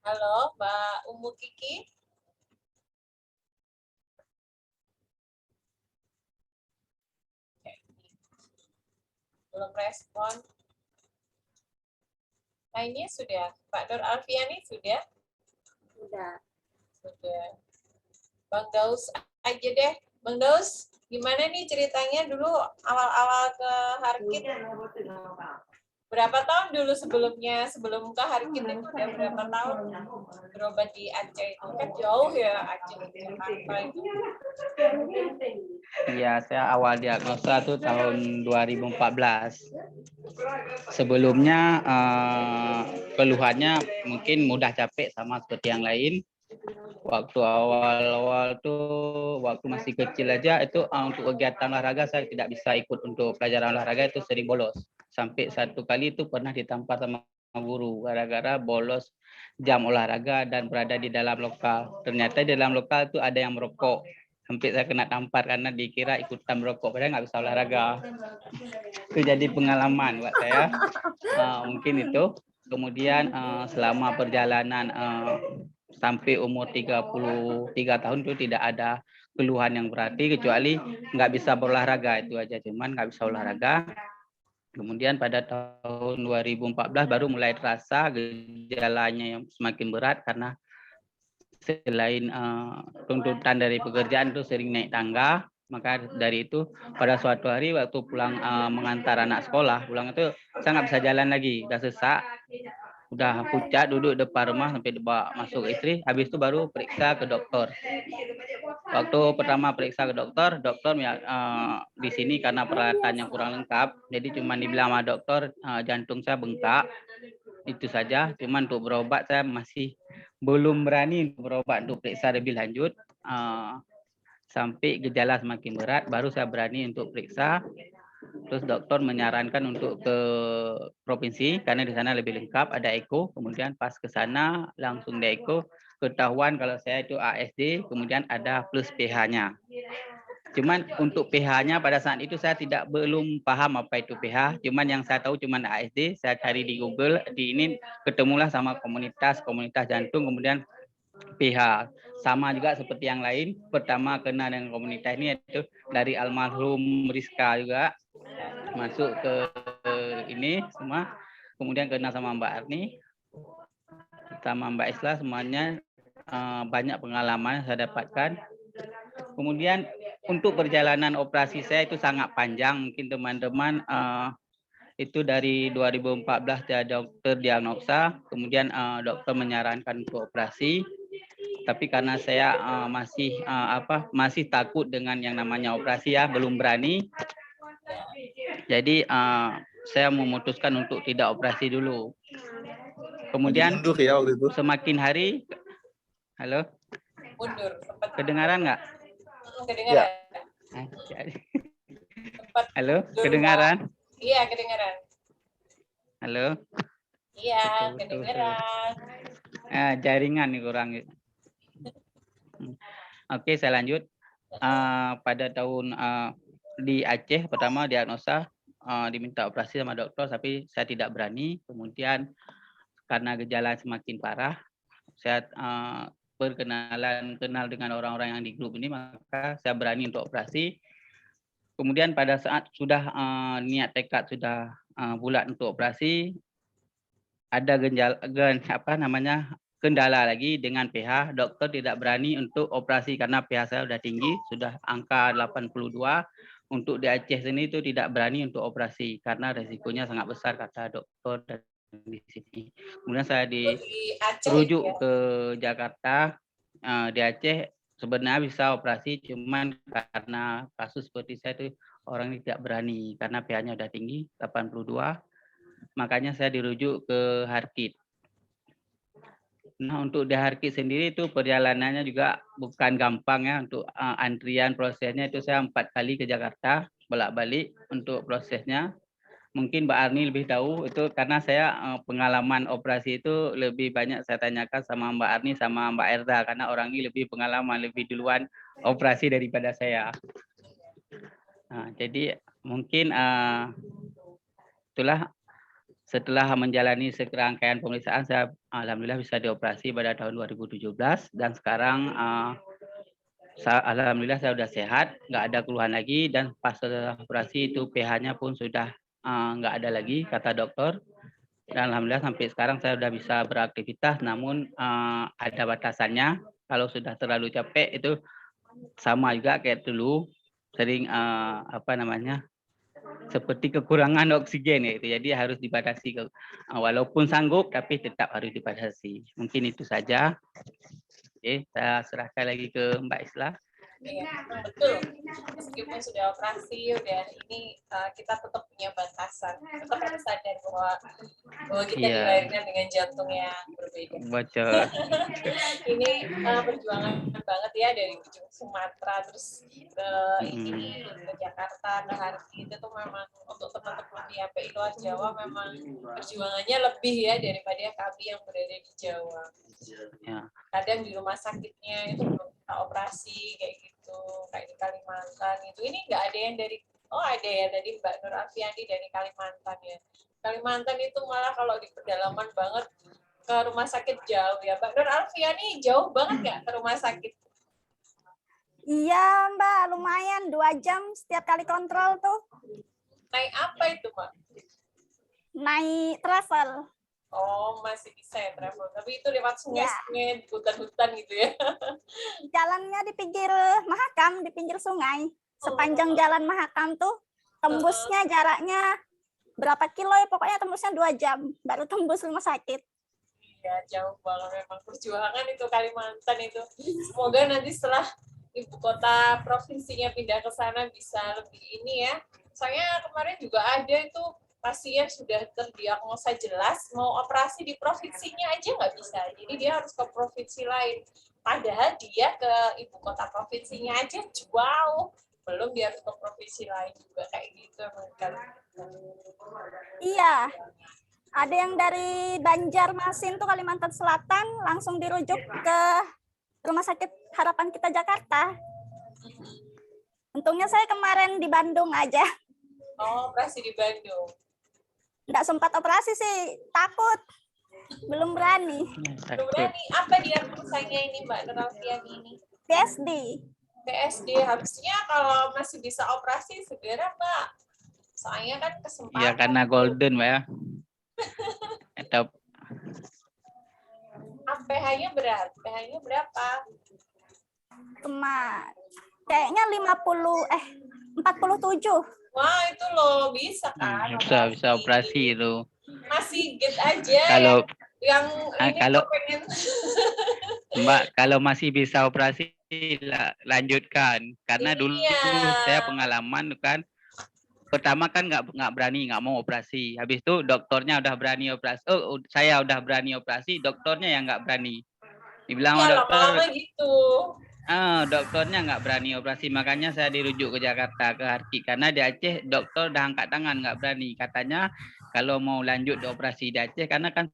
Speaker 1: Halo, Mbak Umu Kiki. Belum respon. Lainnya sudah. Pak Nur Alfiani sudah?
Speaker 4: Sudah.
Speaker 1: Sudah. Bang Daus aja deh. Bang Daus, gimana nih ceritanya dulu awal-awal ke Harkit? Berapa tahun dulu sebelumnya, sebelum ke Harkit itu udah berapa tahun berobat di Aceh itu? Kan jauh ya Aceh ke Jakarta itu.
Speaker 3: Iya, saya awal diagnosa tuh tahun 2014. Sebelumnya keluhannya mungkin mudah capek sama seperti yang lain. Waktu awal-awal tuh, waktu masih kecil aja itu untuk kegiatan olahraga saya tidak bisa ikut untuk pelajaran olahraga, itu sering bolos. Sampai satu kali itu pernah ditampar sama guru gara-gara bolos jam olahraga dan berada di dalam lokal. Ternyata di dalam lokal itu ada yang merokok. Sampai saya kena tampar karena dikira ikutan merokok, padahal nggak bisa olahraga. Itu jadi pengalaman buat saya. Mungkin itu. Kemudian selama perjalanan sampai umur 33 tahun itu tidak ada keluhan yang berarti kecuali nggak bisa berolahraga, itu aja, cuman nggak bisa olahraga. Kemudian pada tahun 2014 baru mulai terasa gejalanya yang semakin berat karena selain tuntutan dari pekerjaan itu sering naik tangga. Maka dari itu pada suatu hari waktu pulang mengantar anak sekolah, pulang itu saya nggak bisa jalan lagi, udah sesak, udah pucat, duduk depan rumah sampai dibawa masuk istri. Habis itu baru periksa ke dokter. Waktu pertama periksa ke dokter di sini karena peralatannya kurang lengkap, jadi cuma dibilang sama dokter jantung saya bengkak, itu saja. Cuman untuk berobat saya masih belum berani untuk berobat untuk periksa lebih lanjut. Sampai gejala semakin berat, baru saya berani untuk periksa. Terus dokter menyarankan untuk ke provinsi karena di sana lebih lengkap, ada eko. Kemudian pas ke sana langsung di eko ketahuan kalau saya itu ASD, kemudian ada plus pH-nya. Cuman untuk pH-nya pada saat itu saya belum paham apa itu pH. Cuman yang saya tahu cuman ASD, saya cari di Google, di ini ketemulah sama komunitas jantung, kemudian pH. Sama juga seperti yang lain, pertama kena dengan komunitas ini itu dari almarhum Rizka juga, masuk ke ini semua, kemudian kena sama Mbak Arni, sama Mbak Isla, semuanya banyak pengalaman yang saya dapatkan. Kemudian untuk perjalanan operasi saya itu sangat panjang, mungkin teman-teman itu dari 2014 terdiagnosa, kemudian dokter menyarankan untuk operasi. Tapi karena saya masih takut dengan yang namanya operasi ya, belum berani. Jadi saya memutuskan untuk tidak operasi dulu. Kemudian semakin hari, halo,
Speaker 1: Mundur.
Speaker 3: kedengaran nggak?
Speaker 1: Kedengaran.
Speaker 3: Halo, kedengaran?
Speaker 1: Iya, kedengaran.
Speaker 3: Halo.
Speaker 1: Iya, kedengaran.
Speaker 3: Jaringan nih kurang. Oke, saya lanjut. Pada tahun di Aceh pertama diagnosa diminta operasi sama dokter, tapi saya tidak berani. Kemudian karena gejala semakin parah, saya kenal dengan orang-orang yang di grup ini, maka saya berani untuk operasi. Kemudian pada saat sudah niat tekad sudah bulat untuk operasi, ada kendala lagi dengan pH, dokter tidak berani untuk operasi karena pH saya sudah tinggi, sudah angka 82. Untuk di Aceh sini itu tidak berani untuk operasi karena resikonya sangat besar kata dokter di sini. Kemudian saya
Speaker 1: Di Aceh
Speaker 3: dirujuk
Speaker 1: ya.
Speaker 3: ke Jakarta. Di Aceh sebenarnya bisa operasi, cuman karena kasus seperti saya itu orang ini tidak berani karena pH-nya sudah tinggi 82. Makanya saya dirujuk ke Harkit. Nah, untuk di Harkit sendiri itu perjalanannya juga bukan gampang ya, untuk antrian prosesnya itu saya 4 kali ke Jakarta bolak-balik untuk prosesnya. Mungkin Mbak Arni lebih tahu itu karena saya pengalaman operasi itu lebih banyak saya tanyakan sama Mbak Arni sama Mbak Erda karena orang ini lebih pengalaman, lebih duluan operasi daripada saya. Nah, jadi mungkin itulah. Setelah menjalani serangkaian pemeriksaan, saya alhamdulillah bisa dioperasi pada tahun 2017 dan sekarang alhamdulillah saya sudah sehat, nggak ada keluhan lagi dan pas setelah operasi itu pH-nya pun sudah nggak ada lagi kata dokter. Dan alhamdulillah sampai sekarang saya sudah bisa beraktivitas, namun ada batasannya. Kalau sudah terlalu capek itu sama juga kayak dulu, sering seperti kekurangan oksigen ya itu, jadi harus dibatasi walaupun sanggup tapi tetap harus dibatasi. Mungkin itu saja. Oke, saya serahkan lagi ke Mbak Isla.
Speaker 1: Iya, betul. Meskipun sudah operasi, udah ini kita tetap punya batasan. Tetap harus sadar bahwa kita dilahirkan dengan jantung yang berbeda.
Speaker 3: Bocor.
Speaker 1: Ini perjuangan banget ya dari ujung Sumatera terus ke ini ke Jakarta, ke Harkit itu memang untuk teman-teman di HPI luar Jawa memang perjuangannya lebih ya daripada kami yang berada di Jawa.
Speaker 3: Ya.
Speaker 1: Kadang di rumah sakitnya itu belum bisa operasi kayak gitu, kayak di Kalimantan itu. Ini nggak ada yang dari, ada ya tadi Mbak Nur Afiani dari Kalimantan ya. Kalimantan itu malah kalau di pedalaman banget ke rumah sakit jauh ya. Mbak Nur Afiani jauh banget nggak ke rumah sakit?
Speaker 7: Iya Mbak, lumayan 2 jam setiap kali kontrol tuh.
Speaker 1: Naik apa itu Mbak?
Speaker 7: Naik travel.
Speaker 1: Oh, masih bisa ya travel. Tapi itu lewat sungai-sungai, di hutan-hutan gitu ya.
Speaker 7: Jalannya di pinggir Mahakam, di pinggir sungai. Sepanjang jalan Mahakam tuh, tembusnya jaraknya berapa kilo ya, pokoknya tembusnya 2 jam, baru tembus rumah sakit.
Speaker 1: Iya, jauh banget memang perjuangan itu Kalimantan itu. Semoga nanti setelah ibu kota provinsinya pindah ke sana bisa lebih ini ya. Soalnya kemarin juga ada itu pasien sudah terdiagnosa jelas mau operasi di provinsinya aja nggak bisa, jadi dia harus ke provinsi lain. Padahal dia ke ibu kota provinsinya aja jauh, belum dia harus ke provinsi lain juga kayak gitu.
Speaker 7: Iya, ada yang dari Banjarmasin tuh Kalimantan Selatan langsung dirujuk ke Rumah Sakit Harapan Kita Jakarta. Untungnya saya kemarin di Bandung aja.
Speaker 1: Oh, operasi di Bandung.
Speaker 7: Nggak sempat operasi sih, takut. Belum berani.
Speaker 1: Belum berani. Apa diagnosanya ini Mbak Nur Afiani ini?
Speaker 7: PSD.
Speaker 1: PSD, harusnya kalau masih bisa operasi segera Mbak. Soalnya kan kesempatan.
Speaker 3: Iya, karena golden Mbak ya. Atau
Speaker 1: pH-nya pH-nya berapa?
Speaker 7: Kayaknya 47.
Speaker 1: Wah, itu loh bisa kan?
Speaker 3: Bisa operasi itu.
Speaker 1: Masih get aja.
Speaker 3: Kalau
Speaker 1: yang ini pengen.
Speaker 3: Mbak, kalau masih bisa operasi lanjutkan karena dulu saya pengalaman kan. Pertama kan nggak berani, nggak mau operasi. Habis itu dokternya udah berani operasi. Saya udah berani operasi, dokternya yang nggak berani. Dibilang sama dokter.
Speaker 1: Lama-lama gitu.
Speaker 3: Dokternya nggak berani operasi, makanya saya dirujuk ke Jakarta, ke Harkit. Karena di Aceh dokter udah angkat tangan, nggak berani. Katanya kalau mau lanjut di operasi di Aceh, karena kan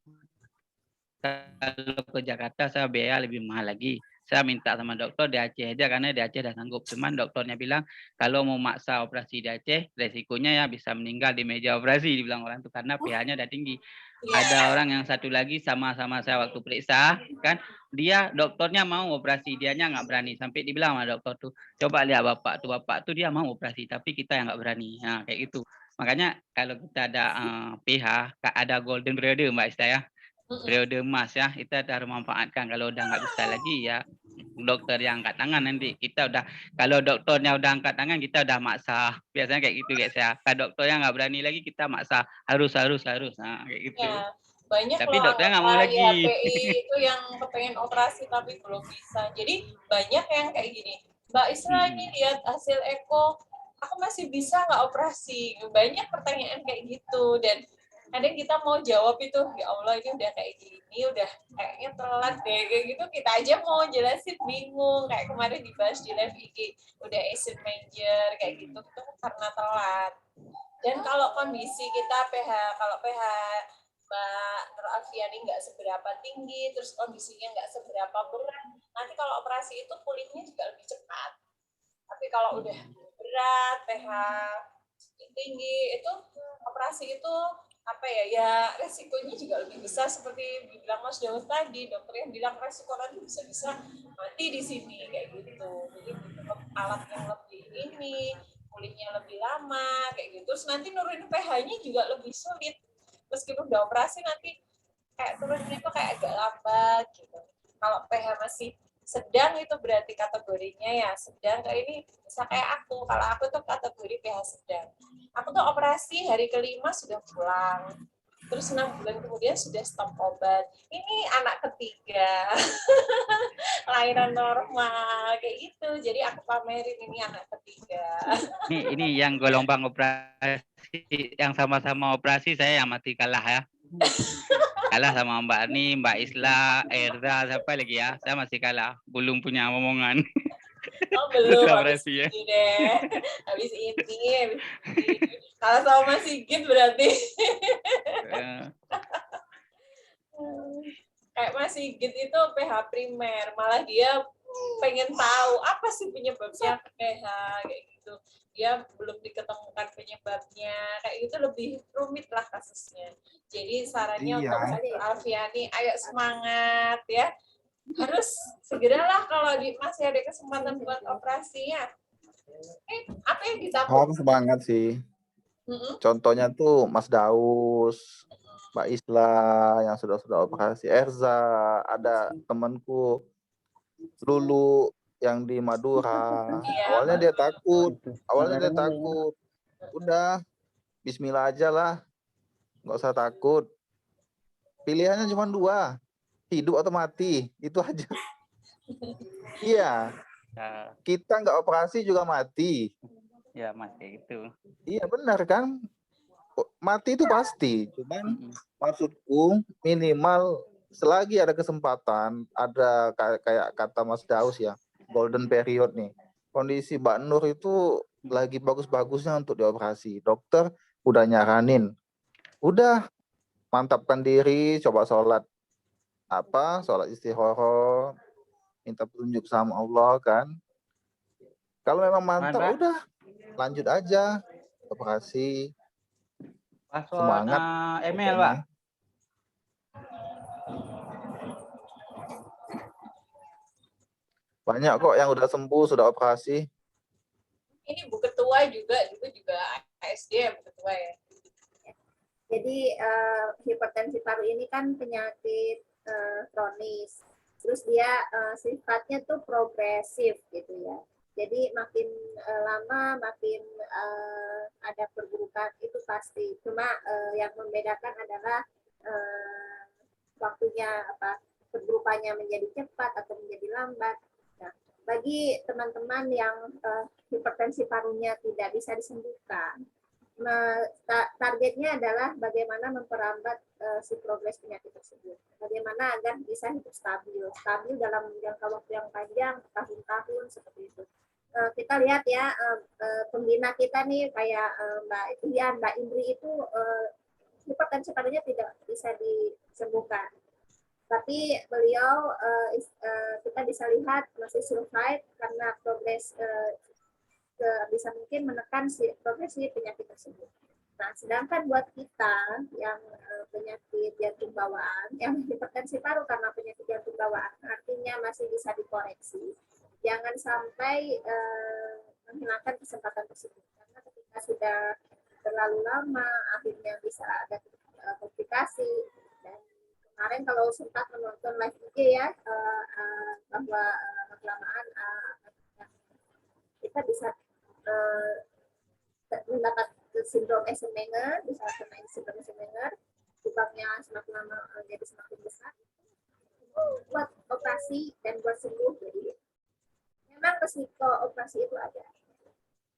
Speaker 3: kalau ke Jakarta saya biaya lebih mahal lagi. Saya minta sama dokter di Aceh aja, karena di Aceh udah sanggup. Cuman dokternya bilang, kalau mau maksa operasi di Aceh, resikonya ya bisa meninggal di meja operasi, dibilang orang itu, karena pH-nya udah tinggi. Ada orang yang satu lagi sama-sama saya waktu periksa, kan dia dokternya mau operasi, dianya nggak berani. Sampai dibilang sama dokter tuh, coba lihat bapak tuh dia mau operasi, tapi kita yang nggak berani. Nah kayak gitu. Makanya kalau kita ada pH, ada golden period Mbak Ista ya. periode emas ya, kita harus memanfaatkan. Kalau udah nggak bisa lagi ya dokter yang angkat tangan nanti. Kita udah, kalau dokternya udah angkat tangan, kita udah maksa. Biasanya kayak gitu guys ya. Kalau dokternya nggak berani lagi, kita maksa harus. Nah, kayak gitu.
Speaker 1: Ya, banyak
Speaker 3: Tapi
Speaker 1: loh
Speaker 3: dokternya nggak mau
Speaker 1: anggota
Speaker 3: lagi.
Speaker 1: YHPI itu yang kepengen operasi tapi belum bisa. Jadi banyak yang kayak gini, Mbak Isra ini lihat hasil eko, aku masih bisa nggak operasi? Banyak pertanyaan kayak gitu, dan kadang kita mau jawab itu, ya Allah ini udah kayak gini, udah kayaknya telat deh, kayak gitu. Kita aja mau jelasin bingung, kayak kemarin dibahas di live IG, udah acid major, kayak gitu, itu karena telat. Dan kalau kondisi kita kalau pH Mbak Nur Alfiani nggak seberapa tinggi, terus kondisinya nggak seberapa berat, nanti kalau operasi itu pulihnya juga lebih cepat. Tapi kalau udah berat, pH tinggi, itu operasi itu apa ya resikonya juga lebih besar, seperti dibilang Mas Daud tadi, dokter yang bilang resiko nanti bisa-bisa mati di sini kayak gitu. Jadi butuh alat yang lebih ini, pulihnya lebih lama kayak gitu. Terus nanti nurunin pH-nya juga lebih sulit. Meskipun udah operasi nanti kayak turunnya itu kayak agak lambat gitu. Kalau pH masih sedang itu berarti kategorinya ya sedang. Kayak ini bisa kayak aku. Kalau aku tuh kategori pH sedang. Aku tuh operasi hari kelima sudah pulang. Terus 6 bulan kemudian sudah stop obat. Ini anak ketiga. Lahiran normal kayak gitu. Jadi aku pamerin ini anak ketiga.
Speaker 3: Ini yang gelombang operasi, yang sama-sama operasi, saya yang mati kalah ya. Kalah sama Mbak Ani, Mbak Isla, Erza, siapa lagi ya? Saya masih kalah, belum punya omongan.
Speaker 1: Oh belum, habis
Speaker 3: Operasi ya.
Speaker 1: ini deh. Habis ini. Kalau sama Mas Sigit berarti. Kayak Mas Sigit itu pH primer, malah dia pengen tahu apa sih penyebabnya pH kayak gitu. Dia belum diketemukan penyebabnya, kayak gitu lebih rumit lah kasusnya. Jadi sarannya untuk Dr. Alfiani, ayo semangat ya. Harus segeralah kalau masih ada kesempatan buat operasinya. Apa yang ditakut?
Speaker 2: Harus semangat sih. Contohnya tuh Mas Daus, Mbak Isla yang sudah operasi, Erza, ada temanku Lulu yang di Madura. Awalnya dia takut, Udah, Bismillah aja lah, nggak usah takut. Pilihannya cuma 2, hidup atau mati, itu aja. Iya, kita nggak operasi juga mati.
Speaker 3: Ya mas kayak gitu.
Speaker 2: Iya benar kan, mati itu pasti. Cuman maksudku minimal selagi ada kesempatan, ada kayak kata Mas Daus ya, golden period nih. Kondisi Mbak Nur itu lagi bagus-bagusnya untuk dioperasi. Dokter udah nyaranin, udah mantapkan diri, coba sholat istikharah, minta petunjuk sama Allah kan. Kalau memang mantap, udah lanjut aja operasi. Semangat.
Speaker 3: Email Pak.
Speaker 2: Banyak kok yang udah sembuh, sudah operasi.
Speaker 1: Ini Bu Ketua juga ASD ya Bu Ketua ya.
Speaker 4: Jadi hipertensi paru ini kan penyakit kronis. Terus dia sifatnya tuh progresif gitu ya. Jadi makin lama makin ada perburukan itu pasti. Cuma yang membedakan adalah waktunya perburukannya menjadi cepat atau menjadi lambat. Nah, bagi teman-teman yang hipertensi parunya tidak bisa disembuhkan, targetnya adalah bagaimana memperambat si progres penyakit tersebut. Bagaimana agar bisa hidup stabil dalam jangka waktu yang panjang, tahun-tahun seperti itu. Kita lihat ya pembina kita nih kayak Mbak Indri itu hipertensi parunya tidak bisa disembuhkan. Tapi beliau kita bisa lihat masih survive karena progres bisa mungkin menekan progresi penyakit tersebut. Nah, sedangkan buat kita yang penyakit jantung bawaan, yang hipertensi paru karena penyakit jantung bawaan, artinya masih bisa dikoreksi. Jangan sampai menghilangkan kesempatan tersebut. Karena ketika sudah terlalu lama, akhirnya bisa ada komplikasi dan kemarin kalau sempat menonton live IG ya, bahwa kelamaan kita bisa mendapat sindrom Eisenmenger, bisa kena sindrom Eisenmenger, lubangnya semakin lama jadi semakin besar. Buat operasi dan buat sembuh, jadi memang resiko operasi itu ada.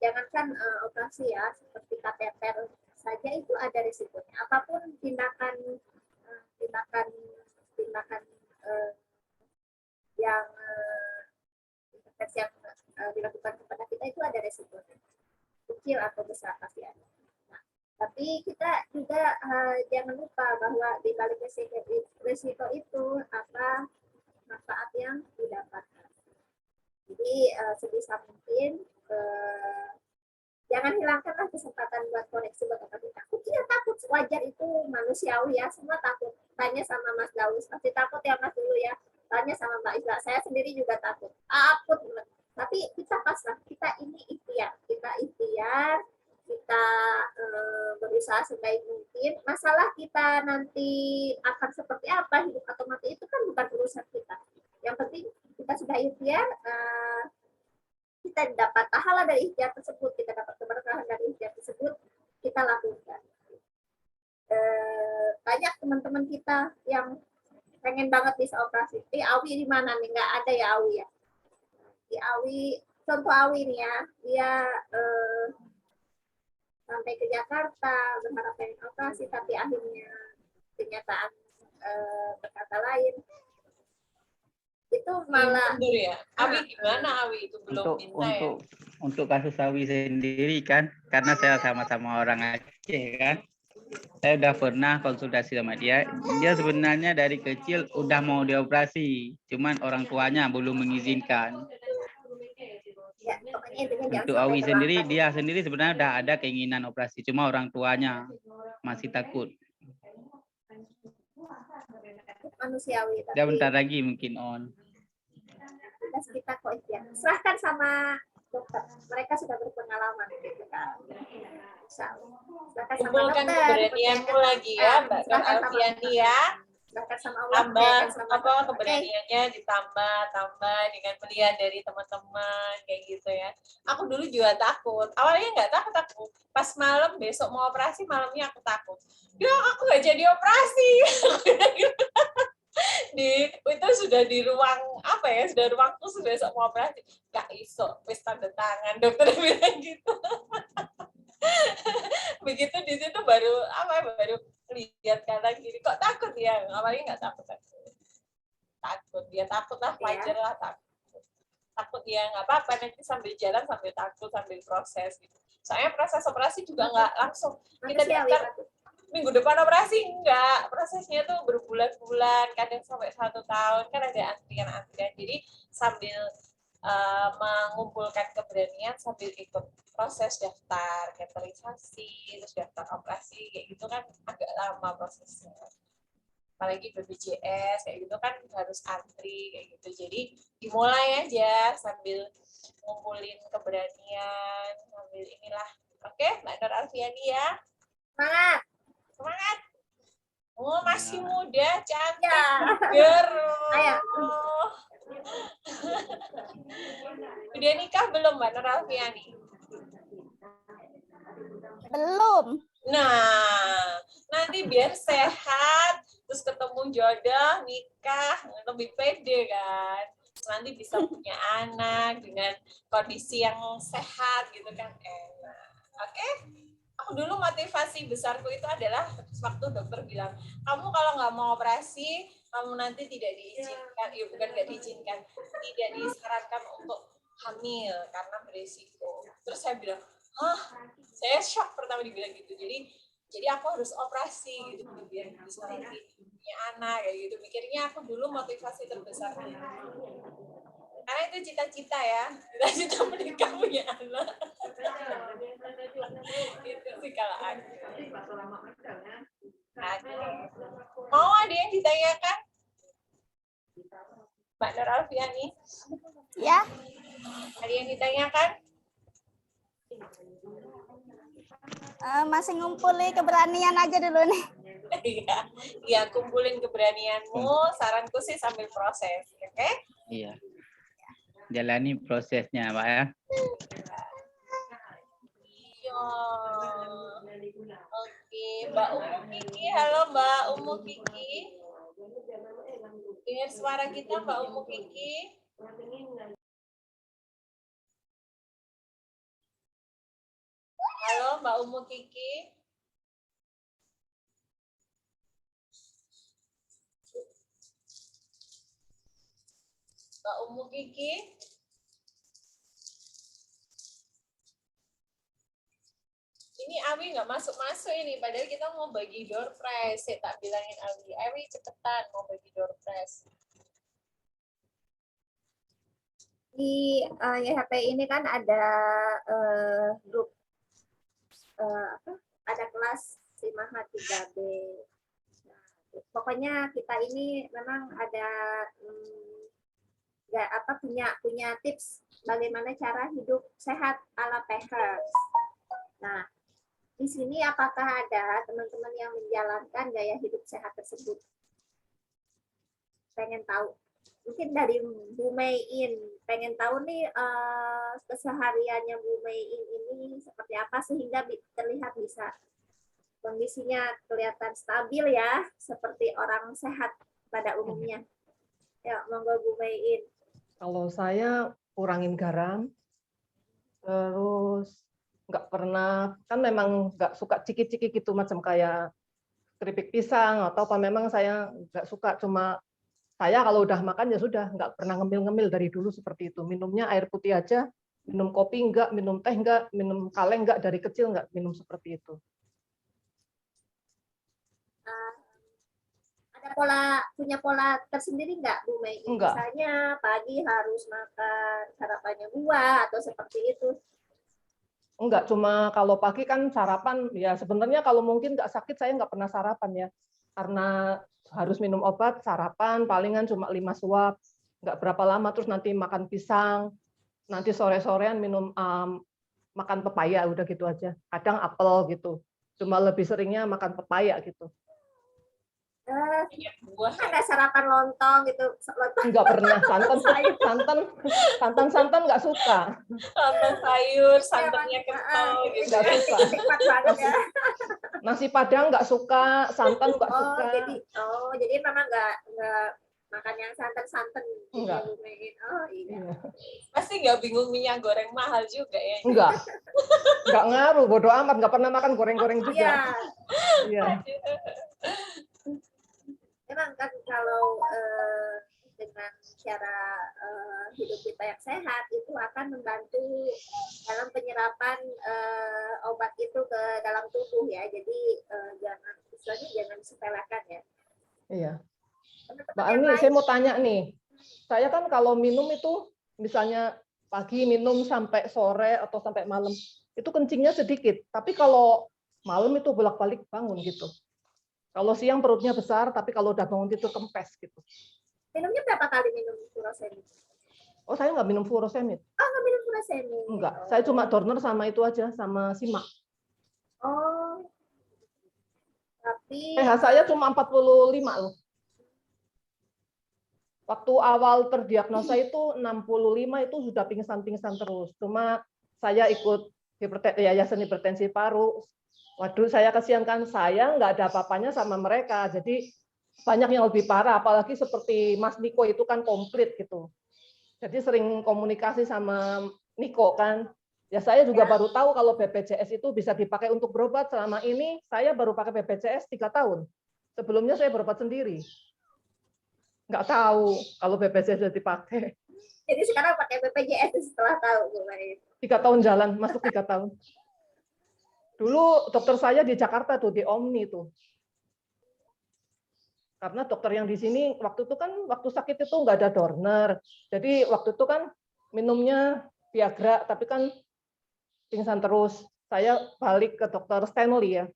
Speaker 4: Jangankan operasi ya, seperti kateter saja itu ada risikonya. Apapun tindakan yang intervensi yang dilakukan kepada kita itu ada risikonya, kecil atau besar pasti ada. Nah, tapi kita juga jangan lupa bahwa di balik risiko itu apa manfaat yang didapatkan. Jadi sebisa mungkin jangan hilangkanlah kesempatan buat koneksi buat operasi. Takut ya, takut, wajar, itu manusiawi ya, semua takut. Tanya sama Mas Daus, pasti takut ya Mas dulu ya. Tanya sama Mbak Isla, saya sendiri juga takut. Tapi kita pasrah, kita ini ikhtiar, kita berusaha sebaik mungkin. Masalah kita nanti akan seperti apa, hidup atau mati, itu kan bukan urusan kita. Yang penting kita sudah ikhtiar, kita dapat pahala dari ikhtiar tersebut, kita dapat keberkahan dari ikhtiar tersebut, kita lakukan. Banyak teman-teman kita yang pengen banget bisa operasi. Awi di mana nih? Nggak ada ya Awi ya. Di Awi, contoh Awi nih ya, dia sampai ke Jakarta berharap pengen operasi, tapi akhirnya kenyataan berkata lain. Itu malah
Speaker 1: ya. Awi gimana Awi itu belum
Speaker 3: untuk kasus Awi sendiri kan, karena saya sama-sama orang Aceh kan, saya udah pernah konsultasi sama dia. Dia sebenarnya dari kecil udah mau dioperasi, cuman orang tuanya belum mengizinkan.
Speaker 4: ya,
Speaker 3: Untuk Awi sendiri, dia sendiri sebenarnya udah ada keinginan operasi, cuma orang tuanya masih takut.
Speaker 4: Manusiawi.
Speaker 3: Dia bentar lagi mungkin on.
Speaker 4: Kita kok ikhtiar. Serahkan sama dokter. Mereka sudah berpengalaman gitu kan. Serahkan sama
Speaker 1: kumpulkan
Speaker 4: dokter.
Speaker 1: keberanianmu lagi ya Mbak Nur Alfiani ya.
Speaker 4: Serahkan sama Allah.
Speaker 1: Tambah keberaniannya ditambah dengan melihat dari teman-teman kayak gitu ya. Aku dulu juga takut. Awalnya nggak takut aku. Pas malam besok mau operasi, malamnya aku takut. Ya aku nggak jadi operasi. Itu sudah di ruang apa ya, sudah ruang khusus besok mau operasi, gak iso wis tanda tangan, dokter bilang gitu. Begitu di situ baru lihat kanan kiri, kok takut ya, awalnya nggak takut dia takut lah, wajar lah, takut ya nggak apa-apa, nanti sambil jalan sambil takut sambil proses gitu. Soalnya proses operasi juga nggak langsung kita daftar minggu depan operasi, enggak, prosesnya tuh berbulan-bulan, kadang sampai 1 tahun, kan ada antrian-antrian. Jadi sambil mengumpulkan keberanian sambil ikut proses daftar kateterisasi, terus daftar operasi kayak gitu kan agak lama prosesnya. Apalagi BPJS kayak gitu kan harus antri kayak gitu. Jadi dimulai aja sambil ngumpulin keberanian, sambil inilah. Oke, Mbak Nur Alfiani ya.
Speaker 4: Semangat.
Speaker 1: Semangat. Oh, masih muda, cantik, seger.
Speaker 4: Ayo.
Speaker 1: Udah nikah belum, Mbak Nur Alfiani?
Speaker 7: Belum.
Speaker 1: Nah, nanti biar sehat, terus ketemu jodoh, nikah, lebih pede kan. Nanti bisa punya anak dengan kondisi yang sehat gitu kan, enak. Oke? Aku dulu motivasi besarku itu adalah waktu dokter bilang, kamu kalau nggak mau operasi, kamu nanti tidak diizinkan, ya bukan nggak diizinkan, tidak disarankan untuk hamil karena berisiko. Terus saya bilang, saya shock pertama dibilang gitu. Jadi aku harus operasi gitu biar bisa nanti punya anak kayak gitu. Mikirnya aku dulu motivasi terbesar. Karena itu cita-cita ya, cita-cita menikah punya anak. Itu sih kalau aku. Mau ada yang ditanyakan? Mbak Nur Alfiani?
Speaker 7: Ya.
Speaker 1: Ada yang ditanyakan?
Speaker 7: Masih ngumpulin keberanian aja dulu nih.
Speaker 1: Iya, iya, kumpulin keberanianmu. Saranku sih sambil proses, oke?
Speaker 3: Iya. Jalani prosesnya, Pak ya.
Speaker 1: Iya. Oke, Mbak Umu Kiki. Halo Mbak Umu Kiki. Dengar suara kita Mbak Umu Kiki. Halo Mbak Umu Kiki. Mbak Umu Kiki. Ini Awi nggak masuk-masuk ini, padahal kita mau bagi door prize. Saya tak bilangin Awi cepetan mau bagi door prize.
Speaker 4: Di YHP ini kan ada grup ada kelas Simaha 3B. Nah, pokoknya kita ini memang ada punya tips bagaimana cara hidup sehat ala Pehers. Nah, di sini apakah ada teman-teman yang menjalankan gaya hidup sehat tersebut? Pengen tahu. Mungkin dari Bu Mein, pengen tahu nih kesehariannya Bu Mein ini seperti apa sehingga terlihat bisa kondisinya kelihatan stabil ya, seperti orang sehat pada umumnya. Ya, monggo Bu Mein.
Speaker 6: Kalau saya kurangin garam, terus nggak pernah, kan memang nggak suka ciki-ciki gitu, macam kayak keripik pisang atau apa, memang saya nggak suka, cuma saya kalau udah makan ya sudah, nggak pernah ngemil-ngemil dari dulu seperti itu. Minumnya air putih aja, minum kopi enggak, minum teh enggak, minum kaleng enggak, dari kecil enggak minum seperti itu.
Speaker 4: Ada punya pola tersendiri enggak Bu Mei?
Speaker 6: Enggak.
Speaker 4: Misalnya pagi harus makan sarapannya buah atau seperti itu?
Speaker 6: Enggak, cuma kalau pagi kan sarapan, ya sebenarnya kalau mungkin nggak sakit saya nggak pernah sarapan ya. Karena harus minum obat, sarapan palingan cuma 5 suap, nggak berapa lama, terus nanti makan pisang, nanti sore-sorean minum makan pepaya, udah gitu aja. Kadang apel gitu, cuma lebih seringnya makan pepaya gitu.
Speaker 4: Ada sarapan lontong gitu?
Speaker 6: Nggak pernah, santan nggak suka.
Speaker 1: Santan sayur, santannya kental gitu.
Speaker 6: Nggak suka.
Speaker 4: Nikmat banget ya.
Speaker 6: Nasi Padang nggak suka, santan nggak suka.
Speaker 4: Jadi memang nggak makan yang santan-santan.
Speaker 6: Enggak.
Speaker 4: Oh iya.
Speaker 1: Pasti nggak bingung minyak goreng mahal juga ya?
Speaker 6: Nggak ngaruh, bodo amat, nggak pernah makan goreng-goreng juga.
Speaker 4: Iya. Memang kan kalau dengan cara hidup kita yang sehat itu akan membantu dalam penyerapan obat itu ke dalam tubuh ya. Jadi jangan disepelekan ya.
Speaker 6: Iya. Mbak Ani, saya mau tanya nih. Saya kan kalau minum itu misalnya pagi minum sampai sore atau sampai malam, itu kencingnya sedikit. Tapi kalau malam itu bolak-balik bangun gitu. Kalau siang perutnya besar, tapi kalau udah bangun tidur kempes gitu.
Speaker 4: Minumnya berapa kali minum furosemid?
Speaker 6: Oh, saya nggak minum furosemid.
Speaker 4: Oh, nggak minum furosemid?
Speaker 6: Enggak, saya cuma Dorner sama itu aja, sama Simak.
Speaker 4: Oh, tapi...
Speaker 6: pH saya cuma 45 loh. Waktu awal terdiagnosa itu 65 itu sudah pingsan-pingsan terus. Cuma saya ikut yayasan hipertensi paru. Waduh, saya kasihan kan, saya nggak ada apa-apanya sama mereka. Jadi banyak yang lebih parah, apalagi seperti Mas Niko itu kan komplit gitu. Jadi sering komunikasi sama Niko kan. Ya saya juga baru tahu kalau BPJS itu bisa dipakai untuk berobat. Selama ini saya baru pakai BPJS 3 tahun. Sebelumnya saya berobat sendiri. Nggak tahu kalau BPJS sudah dipakai.
Speaker 4: Jadi sekarang pakai BPJS setelah tahu.
Speaker 6: 3 tahun jalan, masuk 3 tahun. Dulu dokter saya di Jakarta tuh, di Omni tuh. Karena dokter yang di sini waktu itu kan waktu sakit itu nggak ada Dorner. Jadi waktu itu kan minumnya Viagra, tapi kan pingsan terus. Saya balik ke dokter Stanley ya.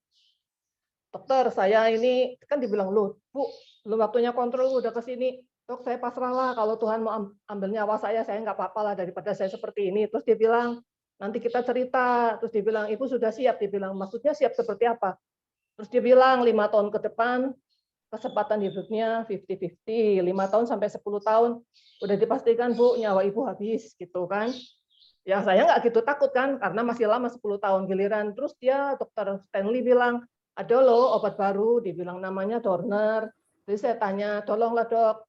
Speaker 6: Dokter, saya ini kan dibilang, loh, Bu, belum waktunya kontrol, udah ke sini. Dok, saya pasrah lah, kalau Tuhan mau ambil nyawa saya nggak apa-apa lah daripada saya seperti ini. Terus dia bilang, Nanti kita cerita. Terus dibilang, Ibu sudah siap. Dibilang, maksudnya siap seperti apa? Terus dia bilang 5 tahun ke depan kesempatan hidupnya 50-50, 5 tahun sampai 10 tahun udah dipastikan Bu nyawa Ibu habis gitu kan. Ya saya nggak gitu takut kan karena masih lama 10 tahun giliran. Terus dia dokter Stanley bilang ada loh obat baru, dibilang namanya Dorner. Jadi saya tanya, tolonglah dok,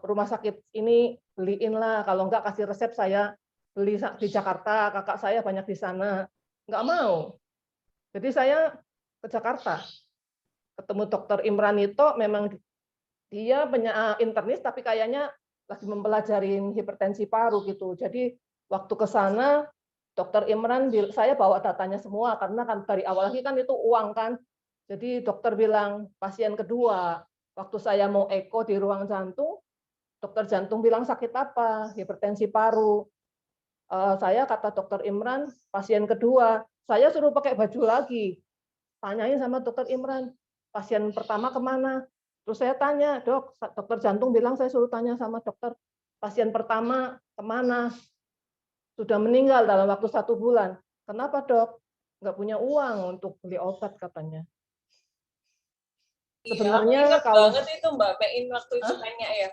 Speaker 6: rumah sakit ini beliin lah, kalau nggak kasih resep saya beli di Jakarta, kakak saya banyak di sana. Nggak mau. Jadi saya ke Jakarta, ketemu dokter Imran itu, memang dia internis tapi kayaknya lagi mempelajari hipertensi paru gitu. Jadi waktu ke sana dokter Imran, saya bawa datanya semua karena kan dari awal lagi kan itu uang kan. Jadi dokter bilang pasien kedua, waktu saya mau eko di ruang jantung, dokter jantung bilang sakit apa? Hipertensi paru. Saya kata dokter Imran, pasien kedua, saya suruh pakai baju lagi. Tanyain sama dokter Imran, pasien pertama kemana? Terus saya tanya, dok, dokter jantung bilang saya suruh tanya sama dokter, pasien pertama kemana? Sudah meninggal dalam waktu 1 bulan. Kenapa dok? Nggak punya uang untuk beli obat katanya. Sebenarnya kalau
Speaker 1: banget itu Mbak Mein waktu itu tanya ya,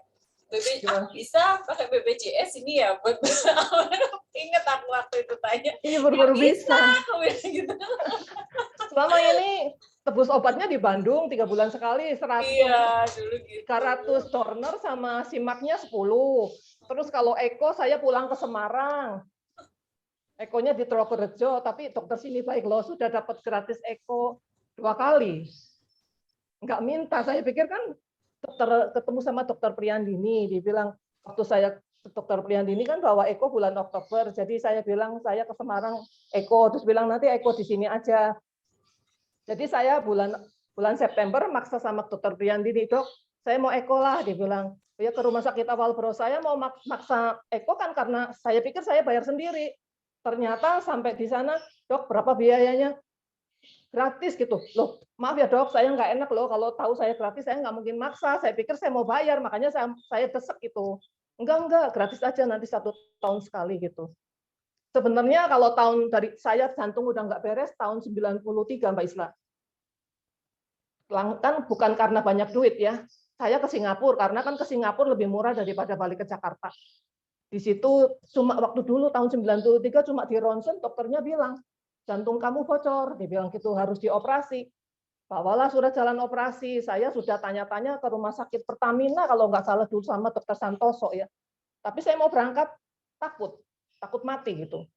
Speaker 1: bisa pakai BPJS ini ya buat inget aku waktu itu tanya.
Speaker 6: Iya baru bisa.
Speaker 1: Gitu.
Speaker 6: Selama ini tebus obatnya di Bandung 3 bulan sekali 100.
Speaker 1: Iya, dulu gitu.
Speaker 6: 300 Dorner sama Simaknya 10. Terus kalau eko saya pulang ke Semarang. Ekonya di Trogorejo, tapi dokter sini baik loh, sudah dapat gratis eko 2 kali. Nggak minta, saya pikir kan ketemu sama dokter Priandini, dibilang waktu saya ke dokter Priandini kan bawa eko bulan Oktober, jadi saya bilang saya ke Semarang eko, terus bilang nanti eko di sini aja. Jadi saya bulan September maksa sama dokter Priandini, dok, saya mau eko lah, dia bilang. Ya ke rumah sakit awal bro, saya mau maksa eko kan karena saya pikir saya bayar sendiri. Ternyata sampai di sana, dok berapa biayanya? Gratis gitu. Loh, maaf ya dok, saya nggak enak loh kalau tahu saya gratis, saya nggak mungkin maksa. Saya pikir saya mau bayar, makanya saya desek gitu. Enggak, gratis aja nanti 1 tahun sekali gitu. Sebenarnya kalau tahun dari saya jantung udah nggak beres tahun 93 Mbak Isla. Kan bukan karena banyak duit ya. Saya ke Singapura karena kan ke Singapura lebih murah daripada balik ke Jakarta. Di situ cuma waktu dulu tahun 93 cuma di ronsen dokternya bilang jantung kamu bocor, dia bilang gitu harus dioperasi. Bawalah surat jalan operasi. Saya sudah tanya-tanya ke rumah sakit Pertamina kalau nggak salah dulu sama dokter Santoso ya. Tapi saya mau berangkat takut mati gitu.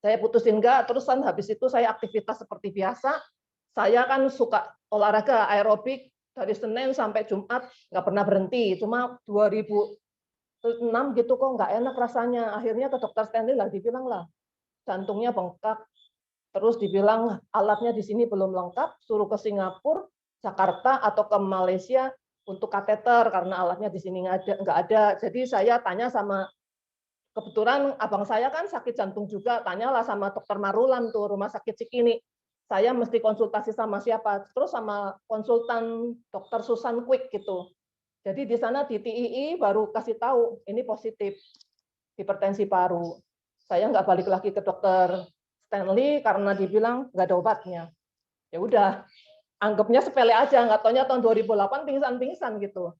Speaker 6: Saya putusin enggak, terusan habis itu saya aktivitas seperti biasa. Saya kan suka olahraga aerobik dari Senin sampai Jumat nggak pernah berhenti. Cuma 2006 gitu kok nggak enak rasanya. Akhirnya ke dokter Stanley lah, dibilang lah jantungnya bengkak. Terus dibilang alatnya di sini belum lengkap, suruh ke Singapura, Jakarta atau ke Malaysia untuk kateter karena alatnya di sini nggak ada. Jadi saya tanya sama, kebetulan abang saya kan sakit jantung juga, tanyalah sama dokter Marulan tuh rumah sakit Cikini. Saya mesti konsultasi sama siapa? Terus sama konsultan dokter Susan Quick gitu. Jadi di sana di TII baru kasih tahu ini positif hipertensi paru. Saya nggak balik lagi ke dokter Stanley karena dibilang nggak ada obatnya. Ya udah, anggapnya sepele aja, nggak taunya tahun 2008 pingsan gitu.